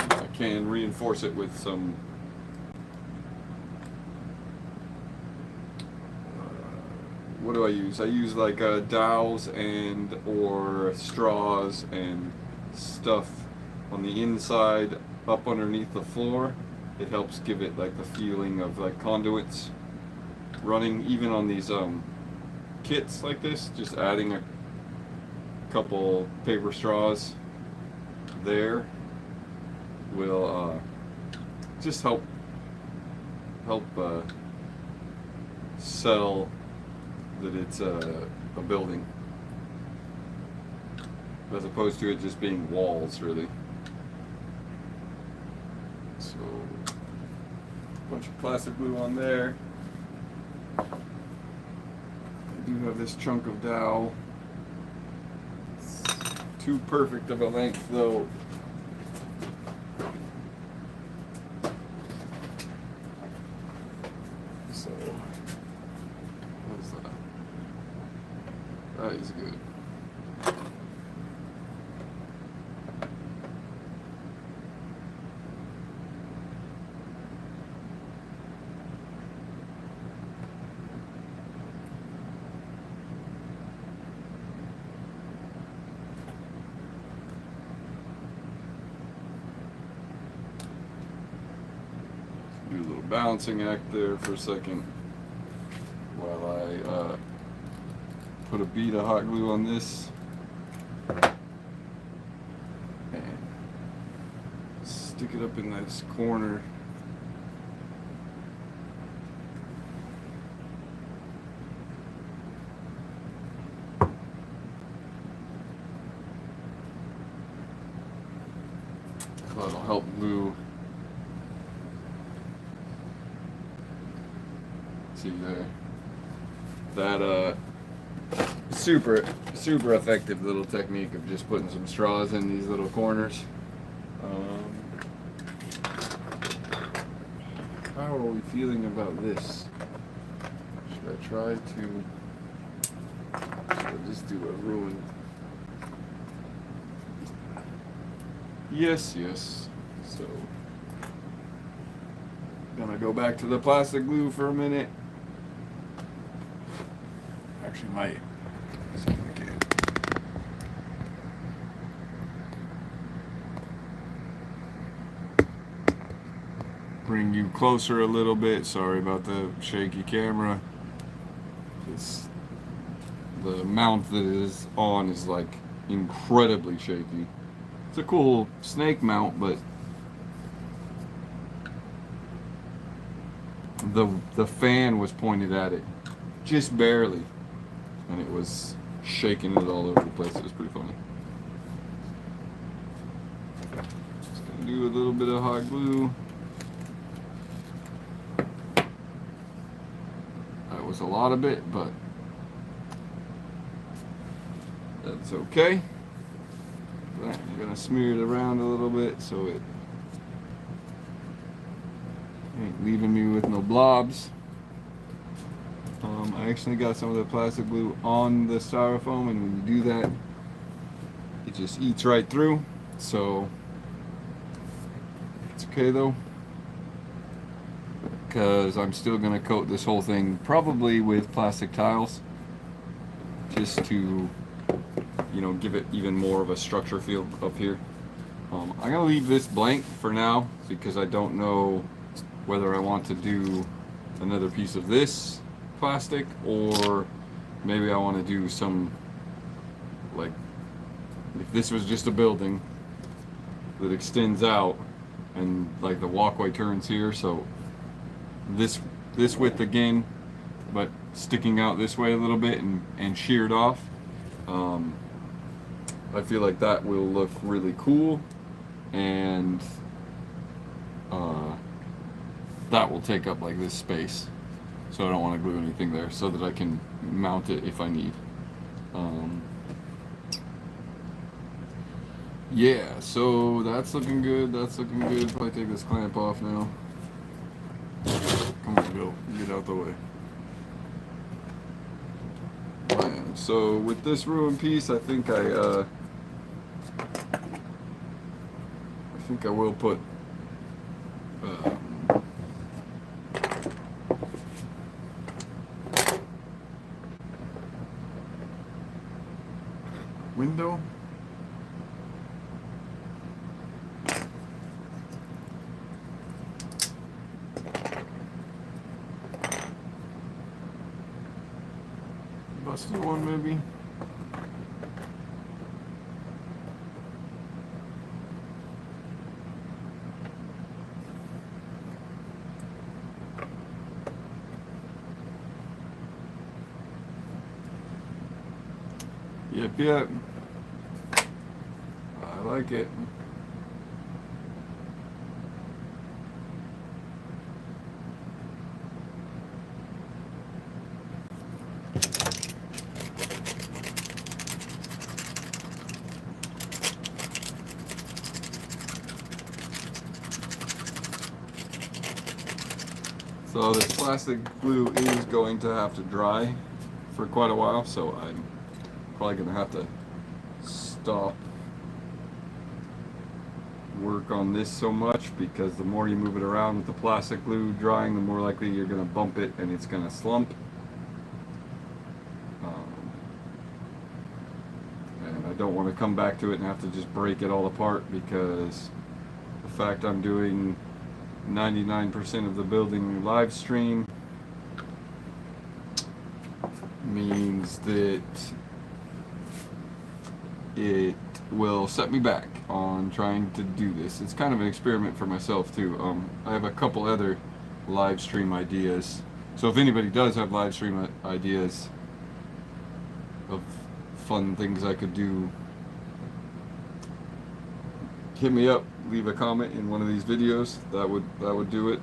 A: I can reinforce it with some what do I use? I use like dowels and or straws and stuff on the inside up underneath the floor. It helps give it like the feeling of like conduits running, even on these kits like this. Just adding a couple paper straws there will just help sell that it's a building, as opposed to it just being walls, really. So, a bunch of plastic glue on there. I do have this chunk of dowel. It's too perfect of a length, though. So, what is that? That is good. Do a little balancing act there for a second while I put a bead of hot glue on this and stick it up in this corner. That'll help glue. See there, that super effective little technique of just putting some straws in these little corners. How are we feeling about this? Should I try to? Should I just do a ruin? Yes. So, gonna go back to the plastic glue for a minute. Actually, might see if I can. bring you closer a little bit. Sorry about the shaky camera. The mount that it is on is like incredibly shaky. It's a cool snake mount, but the fan was pointed at it just barely, and it was shaking it all over the place. It was pretty funny. Just gonna do a little bit of hot glue. That was a lot of it, but that's okay. I'm gonna smear it around a little bit so it ain't leaving me with no blobs. I actually got some of the plastic glue on the styrofoam, and when you do that, it just eats right through. So it's okay though, because I'm still gonna coat this whole thing probably with plastic tiles, just to, you know, give it even more of a structure feel up here. I'm gonna leave this blank for now because I don't know whether I want to do another piece of this plastic, or maybe I want to do some, like, if this was just a building that extends out and like the walkway turns here, so this width again, but sticking out this way a little bit and sheared off. I feel like that will look really cool, and that will take up like this space, so I don't want to glue anything there, so that I can mount it if I need. Yeah, so that's looking good. That's looking good. Probably take this clamp off now. Come on, Bill, get out the way. Man, so with this ruined piece, I think I will put window. Busted one maybe. Yep. I like it. So this plastic glue is going to have to dry for quite a while, so I'm probably going to have to stop work on this so much, because the more you move it around with the plastic glue drying, the more likely you're going to bump it and it's going to slump. And I don't want to come back to it and have to just break it all apart, because the fact I'm doing 99% of the building live stream means that it will set me back on trying to do this. It's kind of an experiment for myself too. I have a couple other live stream ideas, so if anybody does have live stream ideas of fun things I could do, hit me up, leave a comment in one of these videos. That would do it.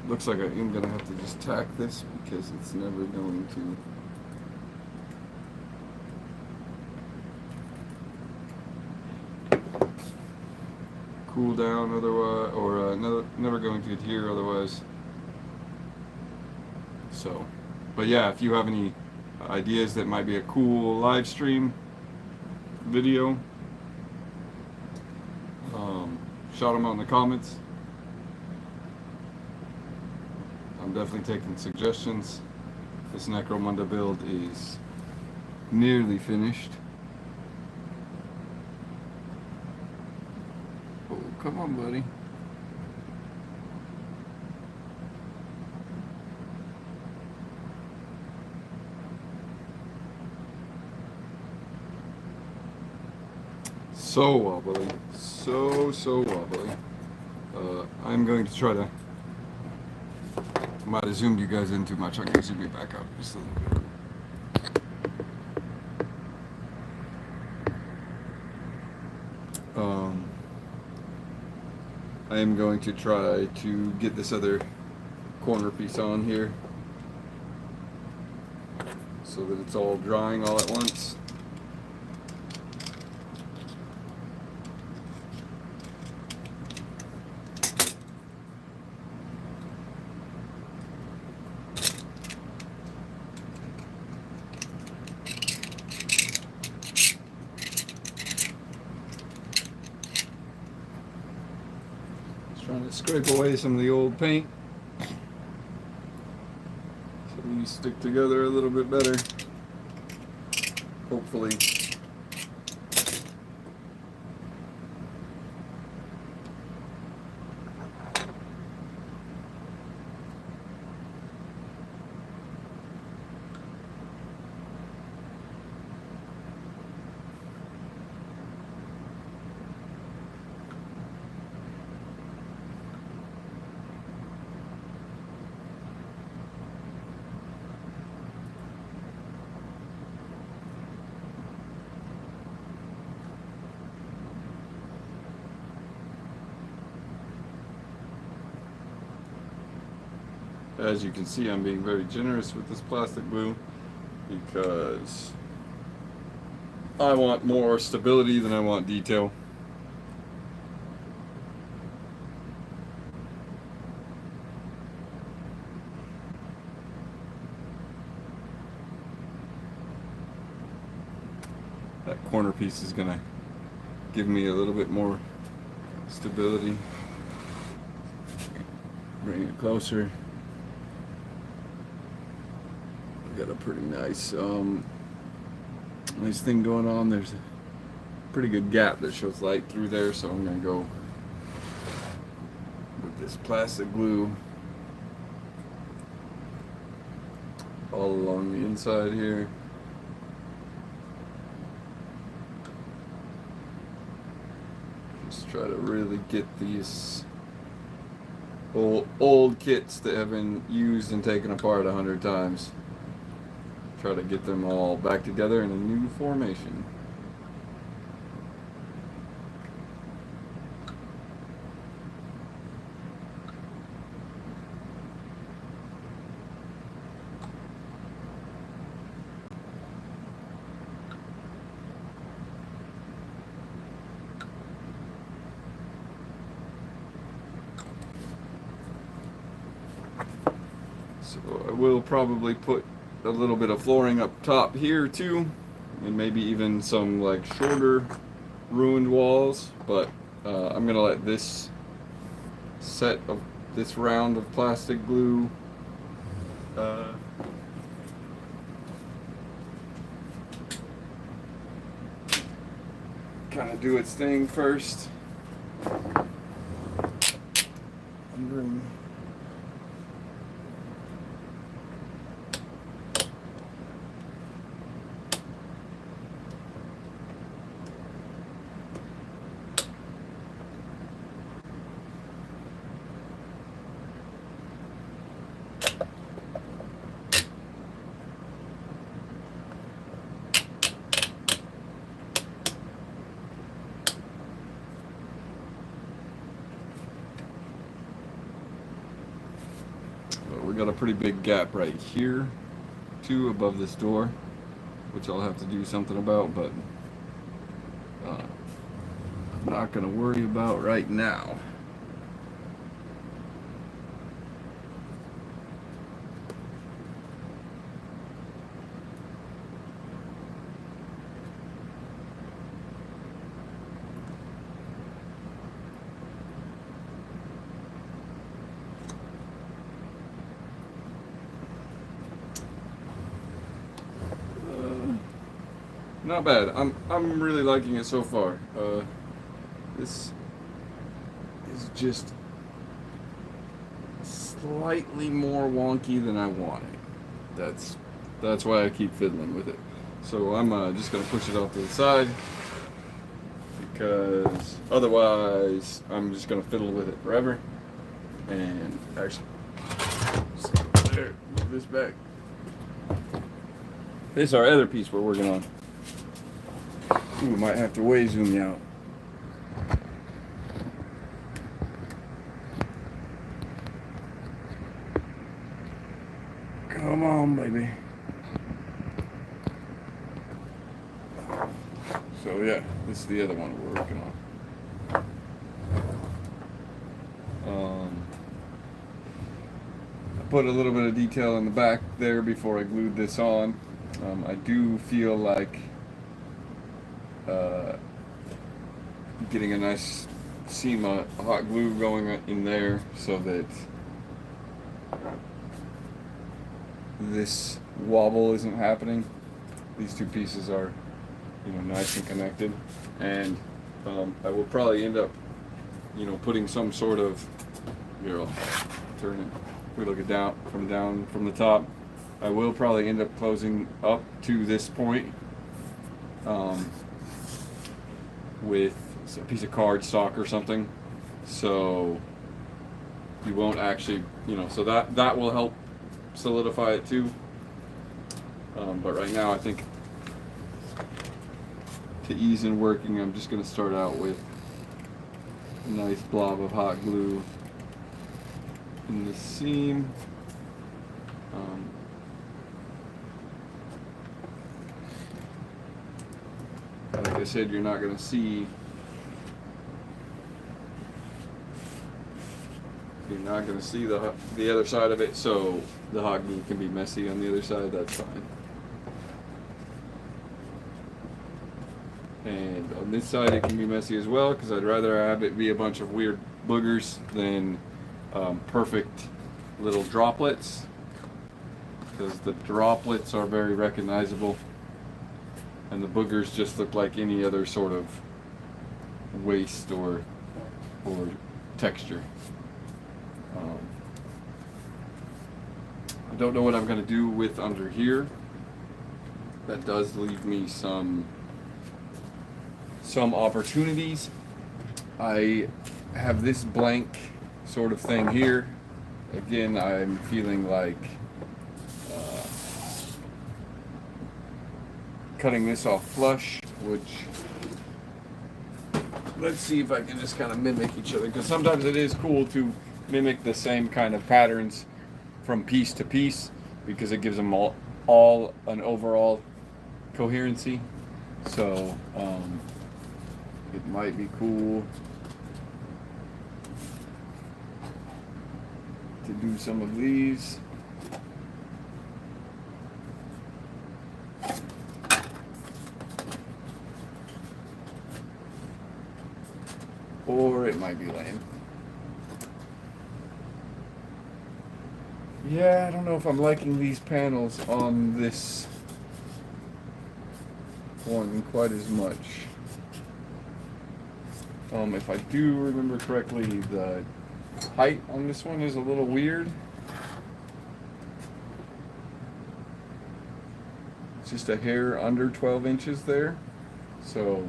A: Looks like I am gonna have to just tack this, because it's never going to cool down otherwise, or never going to adhere otherwise. So, but yeah, if you have any ideas that might be a cool live stream video, shout them out in the comments. I'm definitely taking suggestions. This Necromunda build is nearly finished. come on, buddy. So wobbly. So wobbly. I'm going to try to... Might have zoomed you guys in too much. I'm going to zoom you back out just a little bit. I am going to try to get this other corner piece on here so that it's all drying all at once. Trying to scrape away some of the old paint so these stick together a little bit better, hopefully. As you can see, I'm being very generous with this plastic glue because I want more stability than I want detail. That corner piece is gonna give me a little bit more stability. Bring it closer. Got a pretty nice nice thing going on. There's a pretty good gap that shows light through there, so I'm gonna go with this plastic glue all along the inside here. Just try to really get these old kits that have been used and taken apart 100 times. Try to get them all back together in a new formation. So I will probably put a little bit of flooring up top here too, and maybe even some like shorter ruined walls, but I'm gonna let this set of this round of plastic glue kind of do its thing first. We got a pretty big gap right here too above this door, which I'll have to do something about, but I'm not going to worry about right now. Not bad. I'm really liking it so far. This is just slightly more wonky than I want it. That's why I keep fiddling with it. So I'm just gonna push it off to the side because otherwise I'm just gonna fiddle with it forever. And actually, just go there, move this back. This is our other piece we're working on. Ooh, might have to way zoom you out. Come on, baby. So yeah, this is the other one we're working on. I put a little bit of detail in the back there before I glued this on. I do feel like getting a nice seam of hot glue going in there so that this wobble isn't happening. These two pieces are, nice and connected, and I will probably end up, putting some sort of, here I'll turn it. We look it down from the top. I will probably end up closing up to this point with a piece of cardstock or something, so you won't actually, so that will help solidify it too. But right now, I think to ease in working, I'm just going to start out with a nice blob of hot glue in the seam. Like I said, you're not going to see the other side of it, so the hot glue can be messy on the other side. That's fine. And on this side it can be messy as well, because I'd rather have it be a bunch of weird boogers than perfect little droplets, because the droplets are very recognizable and the boogers just look like any other sort of waste or texture. I don't know what I'm going to do with under here. That does leave me some opportunities. I have this blank sort of thing here. Again, I'm feeling like cutting this off flush, which, let's see if I can just kind of mimic each other, because sometimes it is cool to mimic the same kind of patterns from piece to piece, because it gives them all an overall coherency. So it might be cool to do some of these. Or it might be lame. Yeah, I don't know if I'm liking these panels on this one quite as much. If I do remember correctly, the height on this one is a little weird. It's just a hair under 12 inches there. So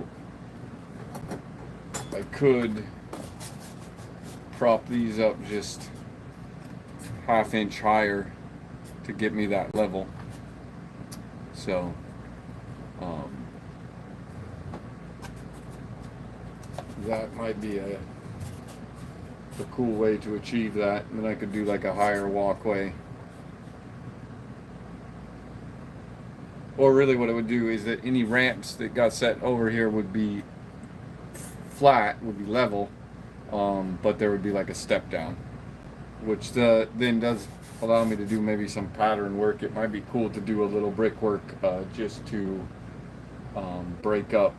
A: I could prop these up just ½ inch higher to get me that level. So that might be a cool way to achieve that. And then I could do like a higher walkway. Or really what it would do is that any ramps that got set over here would be flat, would be level, but there would be like a step down, which then does allow me to do maybe some pattern work. It might be cool to do a little brickwork just to break up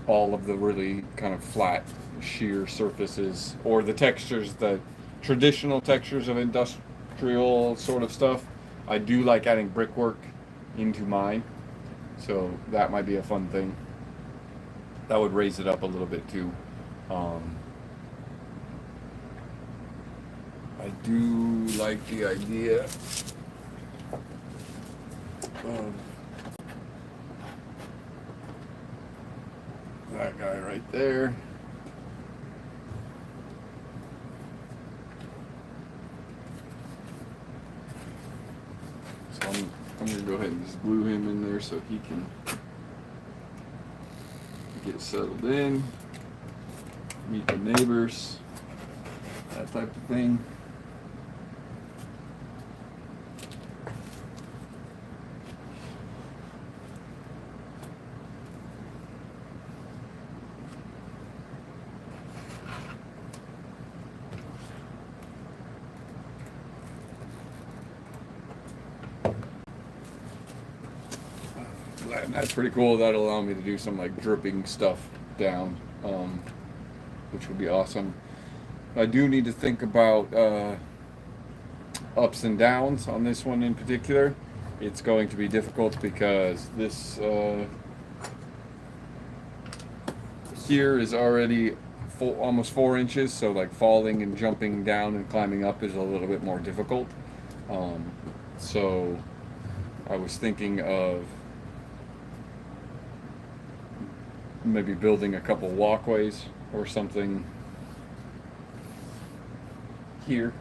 A: all of the really kind of flat, sheer surfaces, or the textures, the traditional textures of industrial sort of stuff. I do like adding brickwork into mine, so that might be a fun thing. That would raise it up a little bit too. I do like the idea of that guy right there. So I'm going to go ahead and just glue him in there so he can get settled in, meet the neighbors, that type of thing. And that's pretty cool. That'll allow me to do some like dripping stuff down, which would be awesome. I do need to think about ups and downs on this one in particular. It's going to be difficult because this here is already almost 4 inches, so like falling and jumping down and climbing up is a little bit more difficult. So I was thinking of maybe building a couple walkways or something here.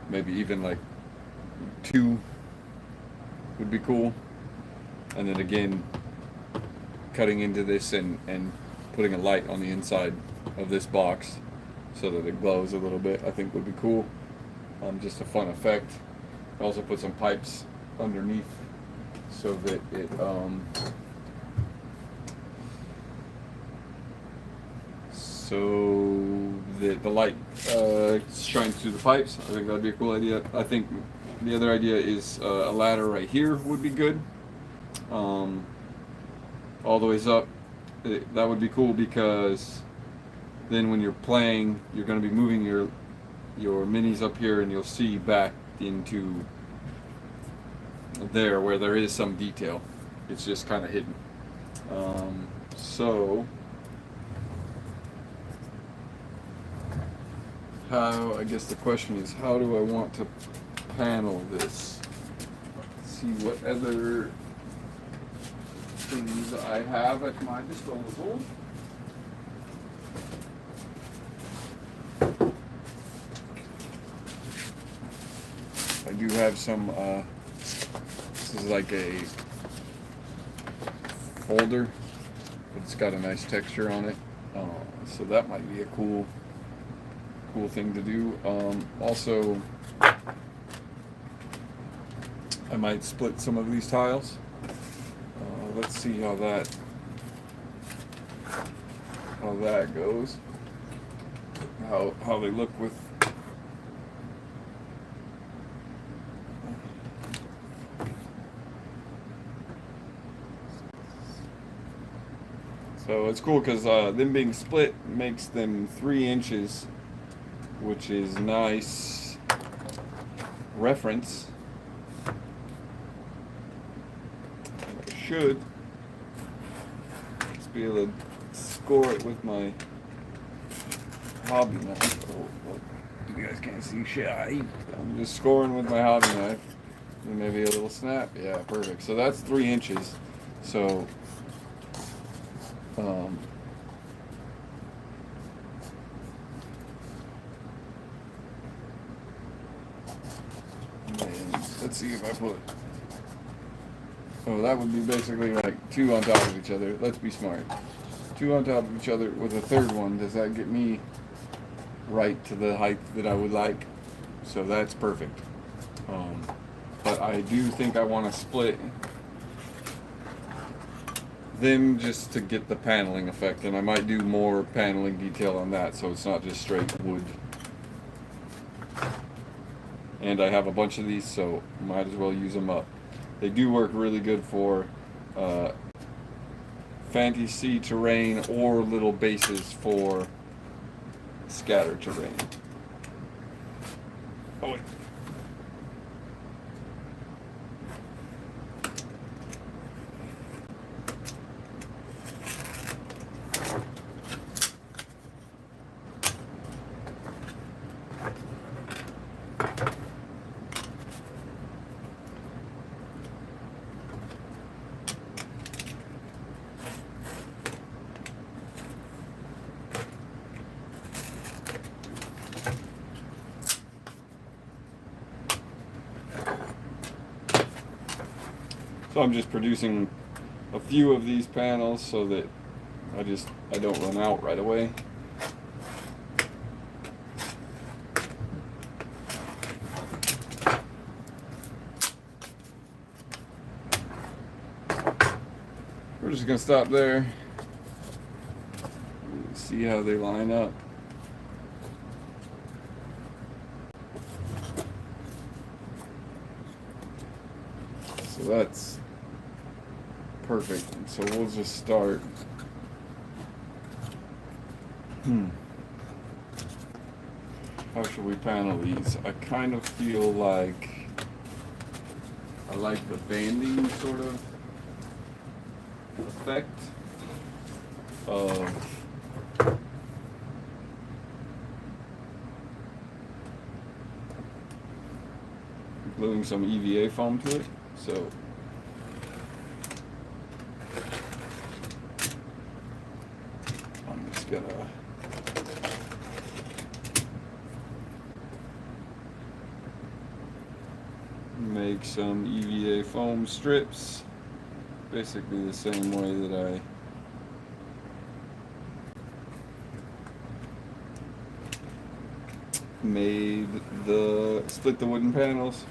A: Maybe even like 2 would be cool. And then again, cutting into this and putting a light on the inside of this box so that it glows a little bit, I think would be cool. Just a fun effect. Also put some pipes underneath so that it so that the light shines through the pipes. I think that'd be a cool idea. I think the other idea is a ladder right here would be good, all the ways up. That would be cool because then when you're playing, you're going to be moving your minis up here, and you'll see back into there where there is some detail. It's just kind of hidden. So how, I guess the question is, how do I want to panel this? Let's see what other things I have at my disposal. I do have some this is like a folder, but it's got a nice texture on it, so that might be a cool thing to do. Also, I might split some of these tiles. Let's see how that goes. How they look with. So it's cool because them being split makes them 3 inches, which is nice reference. I should just be able to score it with my hobby knife. Oh, look, you guys can't see shit. I'm just scoring with my hobby knife. And maybe a little snap. Yeah, perfect. So that's 3 inches. So let's see if I put. Oh, that would be basically like 2 on top of each other. Let's be smart. 2 on top of each other with a third one. Does that get me right to the height that I would like? So that's perfect. But I do think I want to split them just to get the paneling effect, and I might do more paneling detail on that so it's not just straight wood. And I have a bunch of these, so might as well use them up. They do work really good for fantasy terrain or little bases for scatter terrain. Oh wait. So I'm just producing a few of these panels so that I don't run out right away. We're just gonna stop there. See how they line up. So that's perfect. And so we'll just start. How should we panel these? I kind of feel like I like the banding sort of effect of gluing some EVA foam to it. So I'm just gonna make some EVA foam strips, basically the same way that I made split the wooden panels,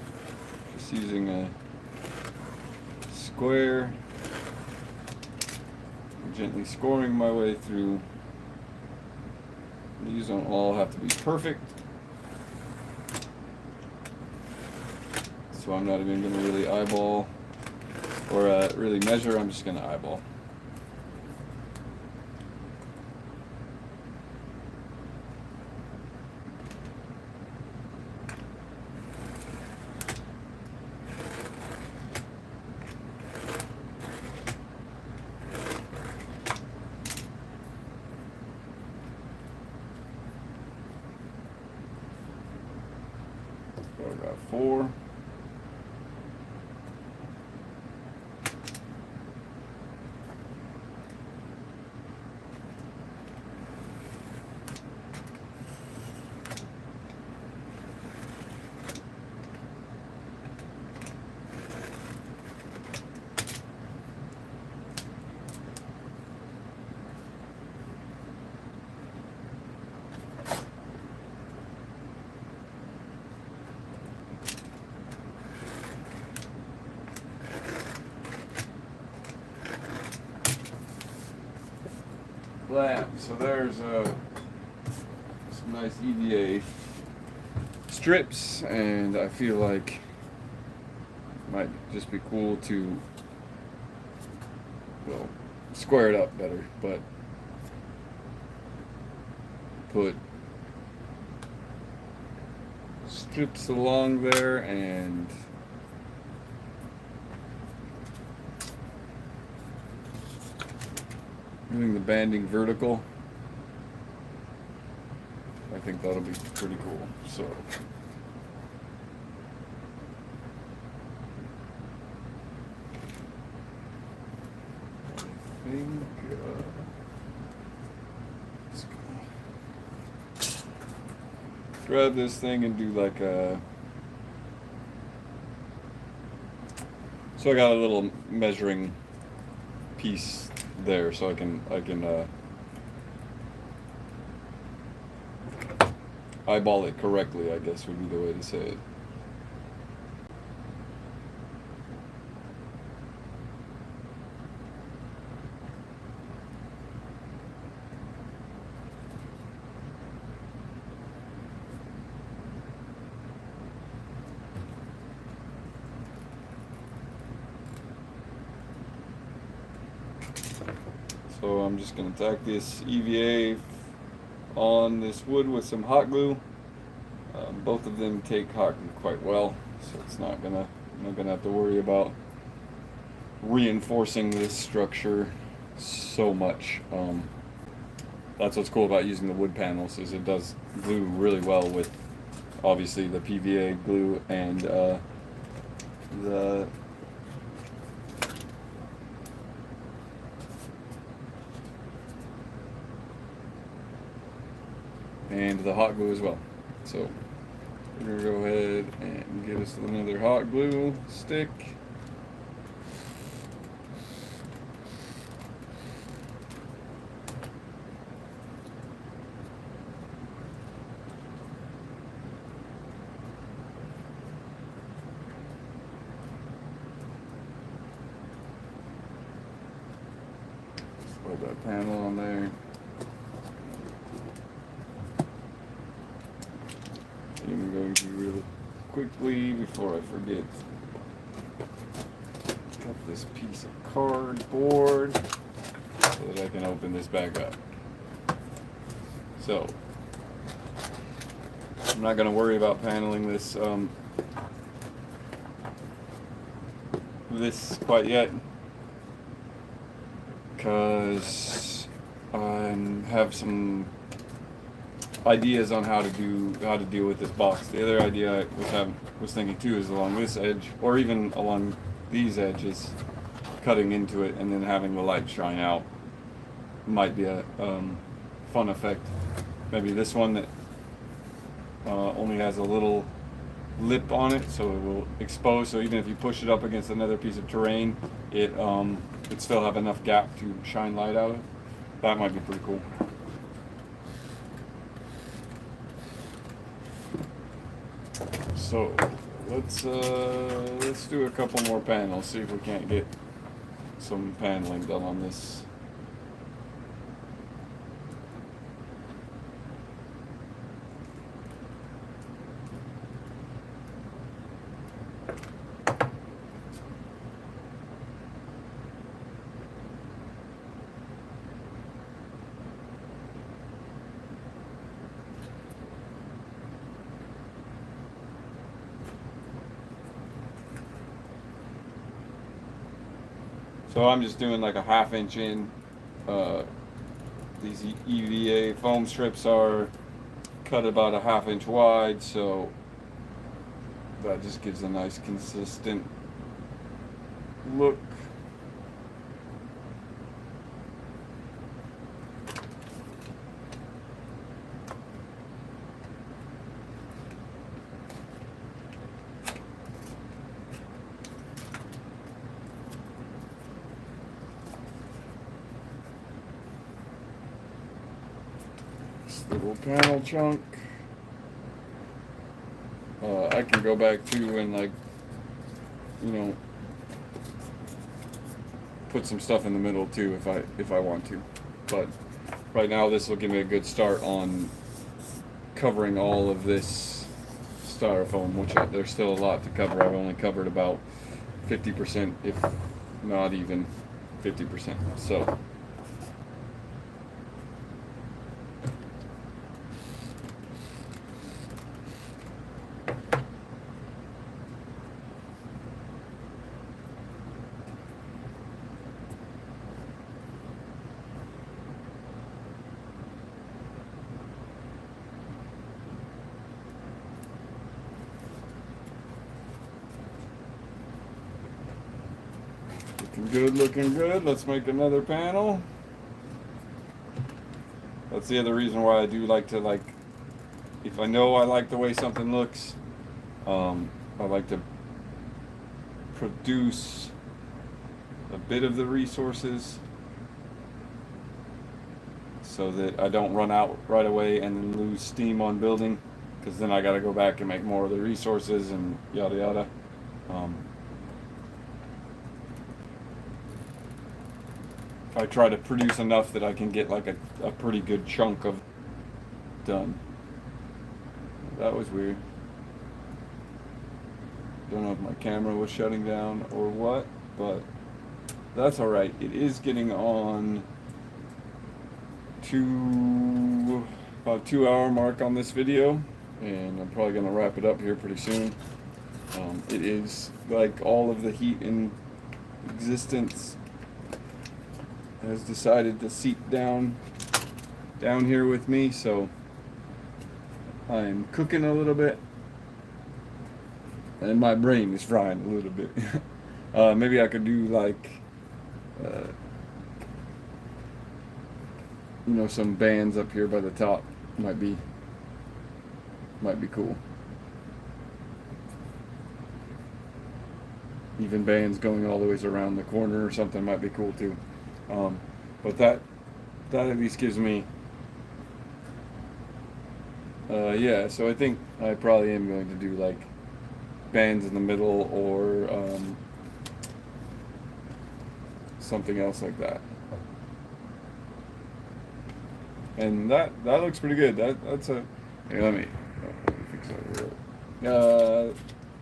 A: just using a square, gently scoring my way through. These don't all have to be perfect, so I'm not even going to really eyeball or really measure. I'm just going to eyeball. So I got 4. So there's some nice EVA strips, and I feel like it might just be cool to, well, square it up better, but put strips along there and doing the banding vertical. I think that'll be pretty cool. So I think let's go. Grab this thing and do like a. So I got a little measuring piece there, so I can eyeball it correctly, I guess would be the way to say it. So I'm just going to tack this EVA on this wood with some hot glue. Both of them take hot glue quite well, so it's not gonna have to worry about reinforcing this structure so much. That's what's cool about using the wood panels, is it does glue really well with obviously the PVA glue and the hot glue as well. So we're gonna go ahead and get us another hot glue stick. put that panel on there. I'm going to really quickly, before I forget, cut this piece of cardboard so that I can open this back up. So, I'm not going to worry about paneling this this quite yet, because I have some ideas on how to deal with this box. The other idea I was thinking too is along this edge, or even along these edges, cutting into it and then having the light shine out might be a fun effect. Maybe this one that only has a little lip on it, so it will expose. So even if you push it up against another piece of terrain, it still have enough gap to shine light out of. That might be pretty cool. So let's do a couple more panels. See if we can't get some paneling done on this. So I'm just doing like a 1/2 inch in. These EVA foam strips are cut about a 1/2 inch wide, so that just gives a nice consistent look. Little panel chunk. I can go back to and, like, you know, put some stuff in the middle too if I want to. But right now this will give me a good start on covering all of this styrofoam, which there's still a lot to cover. I've only covered about 50%, if not even 50%. So looking good. Let's make another panel. That's the other reason why I do like to, if I know I like the way something looks, I like to produce a bit of the resources so that I don't run out right away and then lose steam on building, because then I got to go back and make more of the resources and yada yada. I try to produce enough that I can get like a pretty good chunk of done. That was weird. Don't know if my camera was shutting down or what, but that's alright. It is getting on to about 2-hour mark on this video, and I'm probably going to wrap it up here pretty soon. It is like all of the heat in existence has decided to seep down here with me, so I'm cooking a little bit and my brain is frying a little bit. Maybe I could do like some bands up here by the top. Might be cool. Even bands going all the ways around the corner or something might be cool too. But that at least gives me, yeah, so I think I probably am going to do like bands in the middle, or something else like that. and that looks pretty good. That's a here, let me fix that real.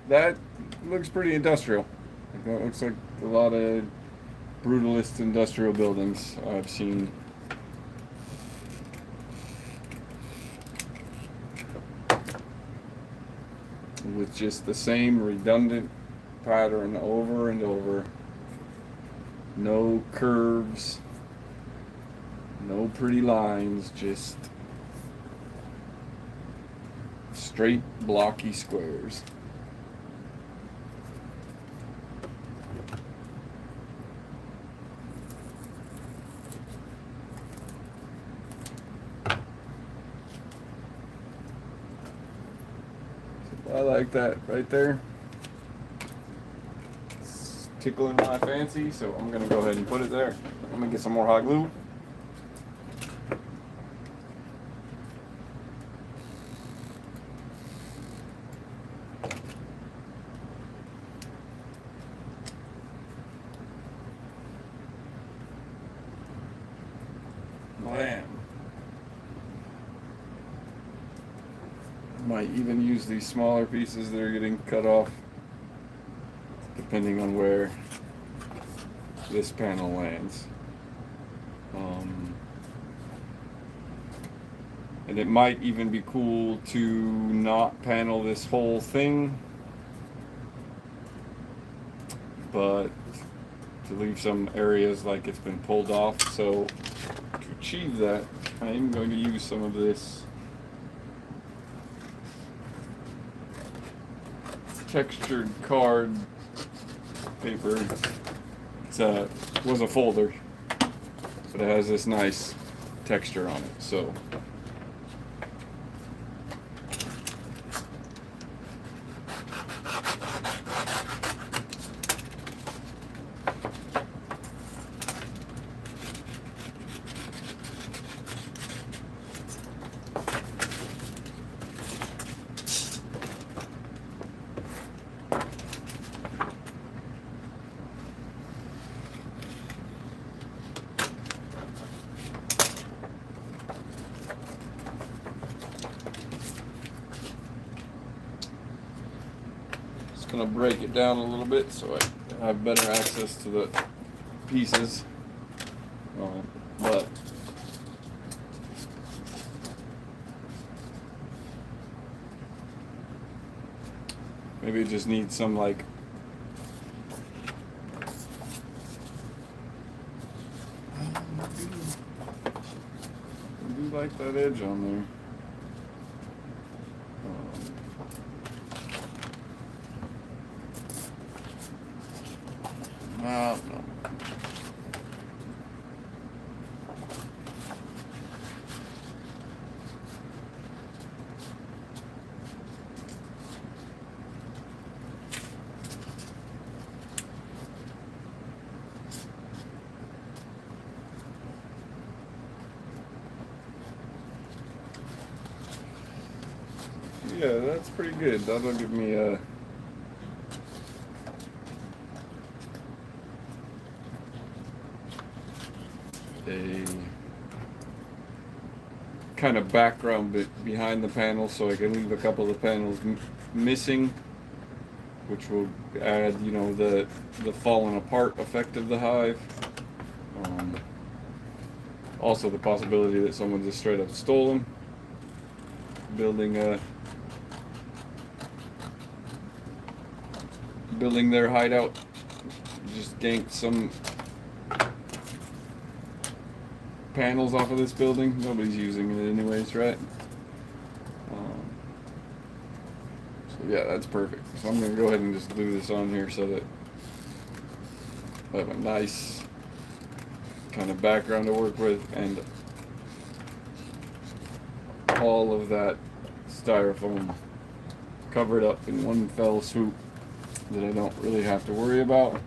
A: That looks pretty industrial. Like, that looks like a lot of brutalist industrial buildings I've seen. With just the same redundant pattern over and over. No curves, no pretty lines, just straight blocky squares. I like that right there. It's tickling my fancy, so I'm gonna go ahead and put it there. Let me get some more hot glue. Bam. Might even use these smaller pieces that are getting cut off, depending on where this panel lands. And it might even be cool to not panel this whole thing, but to leave some areas like it's been pulled off. So to achieve that, I am going to use some of this textured card paper. It's was a folder, but it has this nice texture on it. So gonna break it down a little bit so I have better access to the pieces. But maybe it just needs some like I do like that edge on there. No. Yeah, that's pretty good. That'll give me a kind of background bit behind the panel, so I can leave a couple of the panels missing, which will add, you know, the falling apart effect of the hive. Also, the possibility that someone just straight up stole them, building their hideout, just ganked some panels off of this building. Nobody's using it anyways, right? So yeah, that's perfect. So I'm gonna go ahead and just glue this on here so that I have a nice kind of background to work with, and all of that styrofoam covered up in one fell swoop that I don't really have to worry about.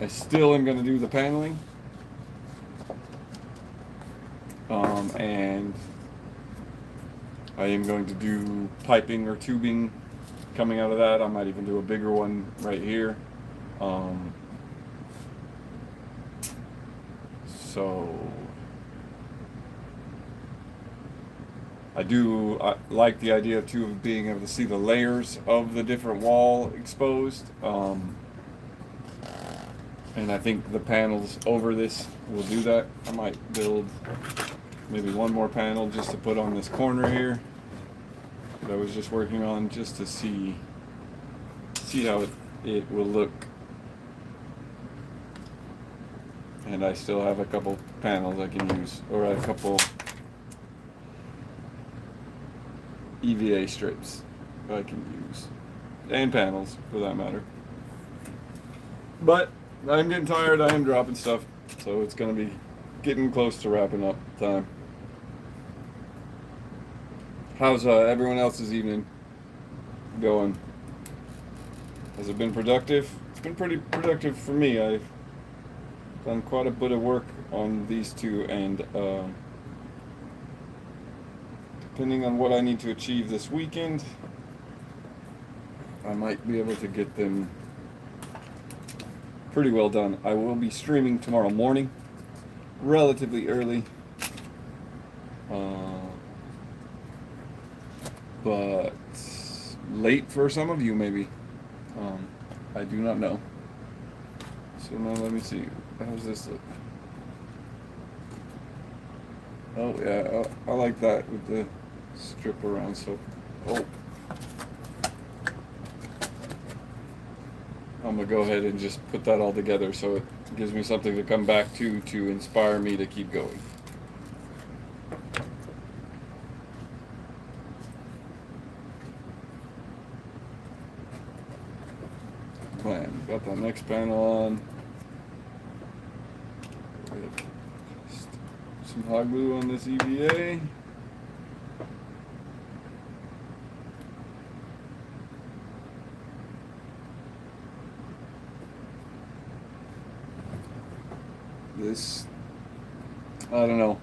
A: I still am going to do the paneling, and I am going to do piping or tubing coming out of that. I might even do a bigger one right here. So I like the idea too of being able to see the layers of the different wall exposed. And I think the panels over this will do that. I might build maybe one more panel just to put on this corner here that I was just working on, just to see how it will look. And I still have a couple panels I can use, or a couple EVA strips I can use, and panels for that matter. But I'm getting tired. I am dropping stuff, so it's gonna be getting close to wrapping up time. How's everyone else's evening going? Has it been productive? It's been pretty productive for me. I've done quite a bit of work on these two, and depending on what I need to achieve this weekend, I might be able to get them pretty well done. I will be streaming tomorrow morning, relatively early, but late for some of you maybe. I do not know. So now let me see. How's this look? Oh yeah, I like that with the strip around. So, I'm gonna go ahead and just put that all together so it gives me something to come back to inspire me to keep going. Plan. Got that next panel on. Just some hot glue on this EVA. This, I don't know.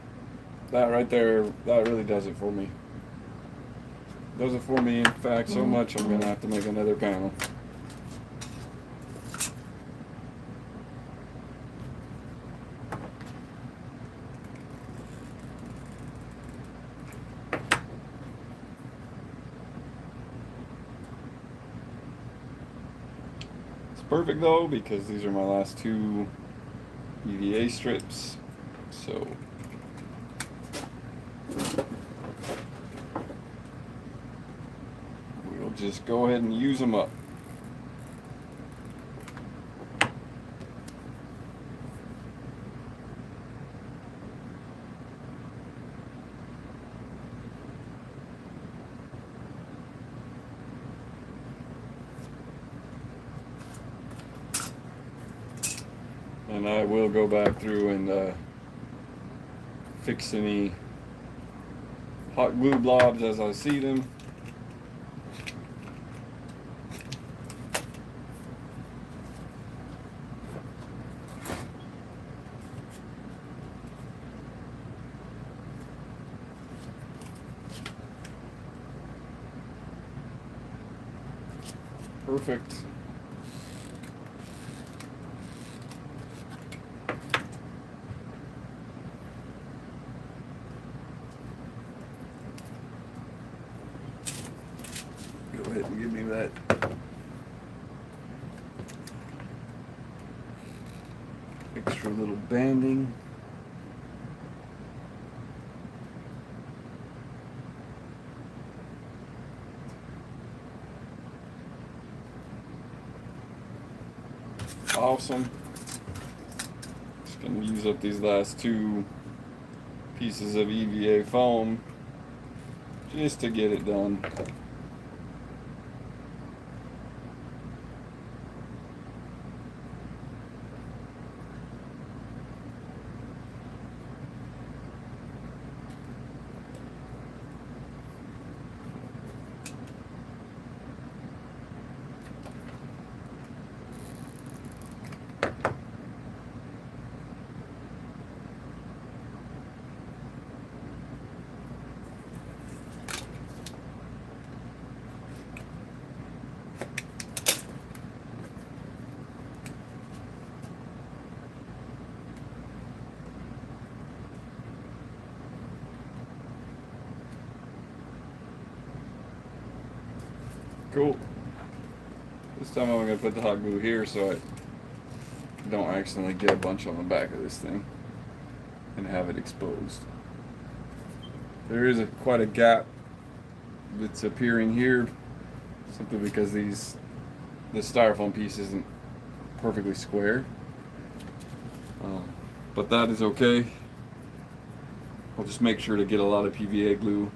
A: That right there, that really does it for me. Does it for me, in fact, so much I'm gonna have to make another panel. Perfect though, because these are my last two EVA strips, so we'll just go ahead and use them up. And I will go back through and fix any hot glue blobs as I see them. Perfect. Go ahead and give me that. Extra little banding. Awesome. Just gonna use up these last two pieces of EVA foam just to get it done. Cool. This time I'm going to put the hot glue here so I don't accidentally get a bunch on the back of this thing and have it exposed. There is quite a gap that's appearing here, simply because the styrofoam piece isn't perfectly square. But that is okay. I'll just make sure to get a lot of PVA glue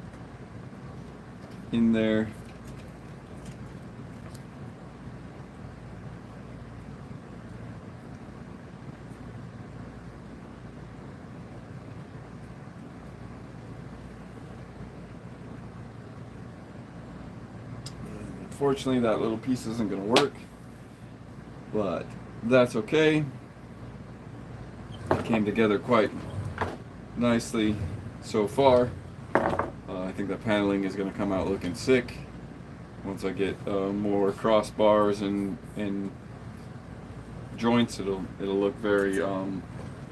A: in there. Unfortunately, that little piece isn't going to work, but that's okay. It came together quite nicely so far. I think the paneling is going to come out looking sick once I get more crossbars and joints. It'll look very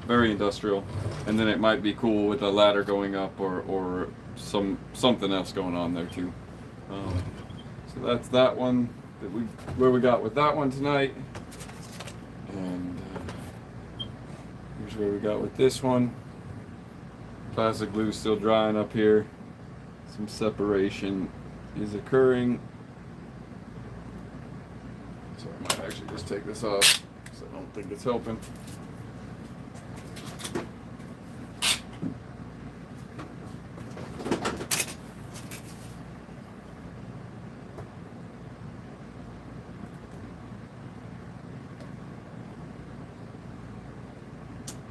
A: very industrial, and then it might be cool with a ladder going up or something else going on there too. So that's that one where we got with that one tonight, and here's where we got with this one. Plastic glue still drying up here. Some separation is occurring. So I might actually just take this off because I don't think it's helping.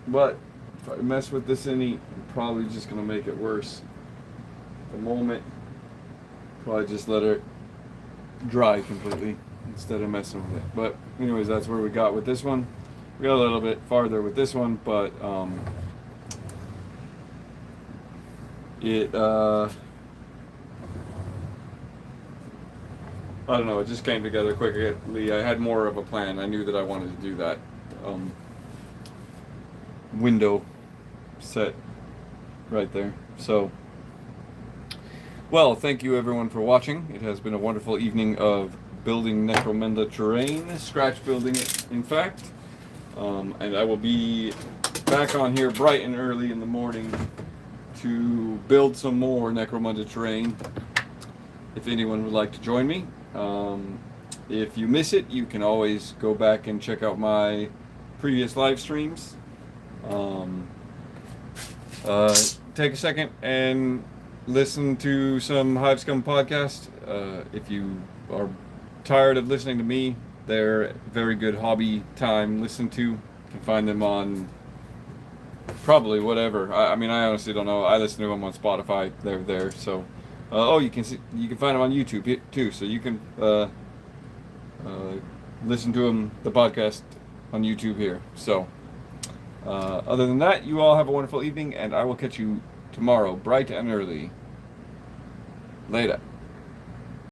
A: But if I mess with this any, I'm probably just going to make it worse. At the moment, probably just let it dry completely instead of messing with it. But anyways, that's where we got with this one. We got a little bit farther with this one, but I don't know, it just came together quickly. I had more of a plan. I knew that I wanted to do that window set right there. So, well, thank you everyone for watching. It has been a wonderful evening of building Necromunda terrain, scratch building it, in fact. And I will be back on here bright and early in the morning to build some more Necromunda terrain, if anyone would like to join me. If you miss it, you can always go back and check out my previous live streams. Take a second and listen to some Hive Scum podcast. If you are tired of listening to me, they're very good hobby time listen to. You can find them on probably whatever. I mean, I honestly don't know. I listen to them on Spotify. They're there. So, you can find them on YouTube too. So you can listen to them, the podcast, on YouTube here. So, other than that, you all have a wonderful evening, and I will catch you tomorrow, bright and early. Later.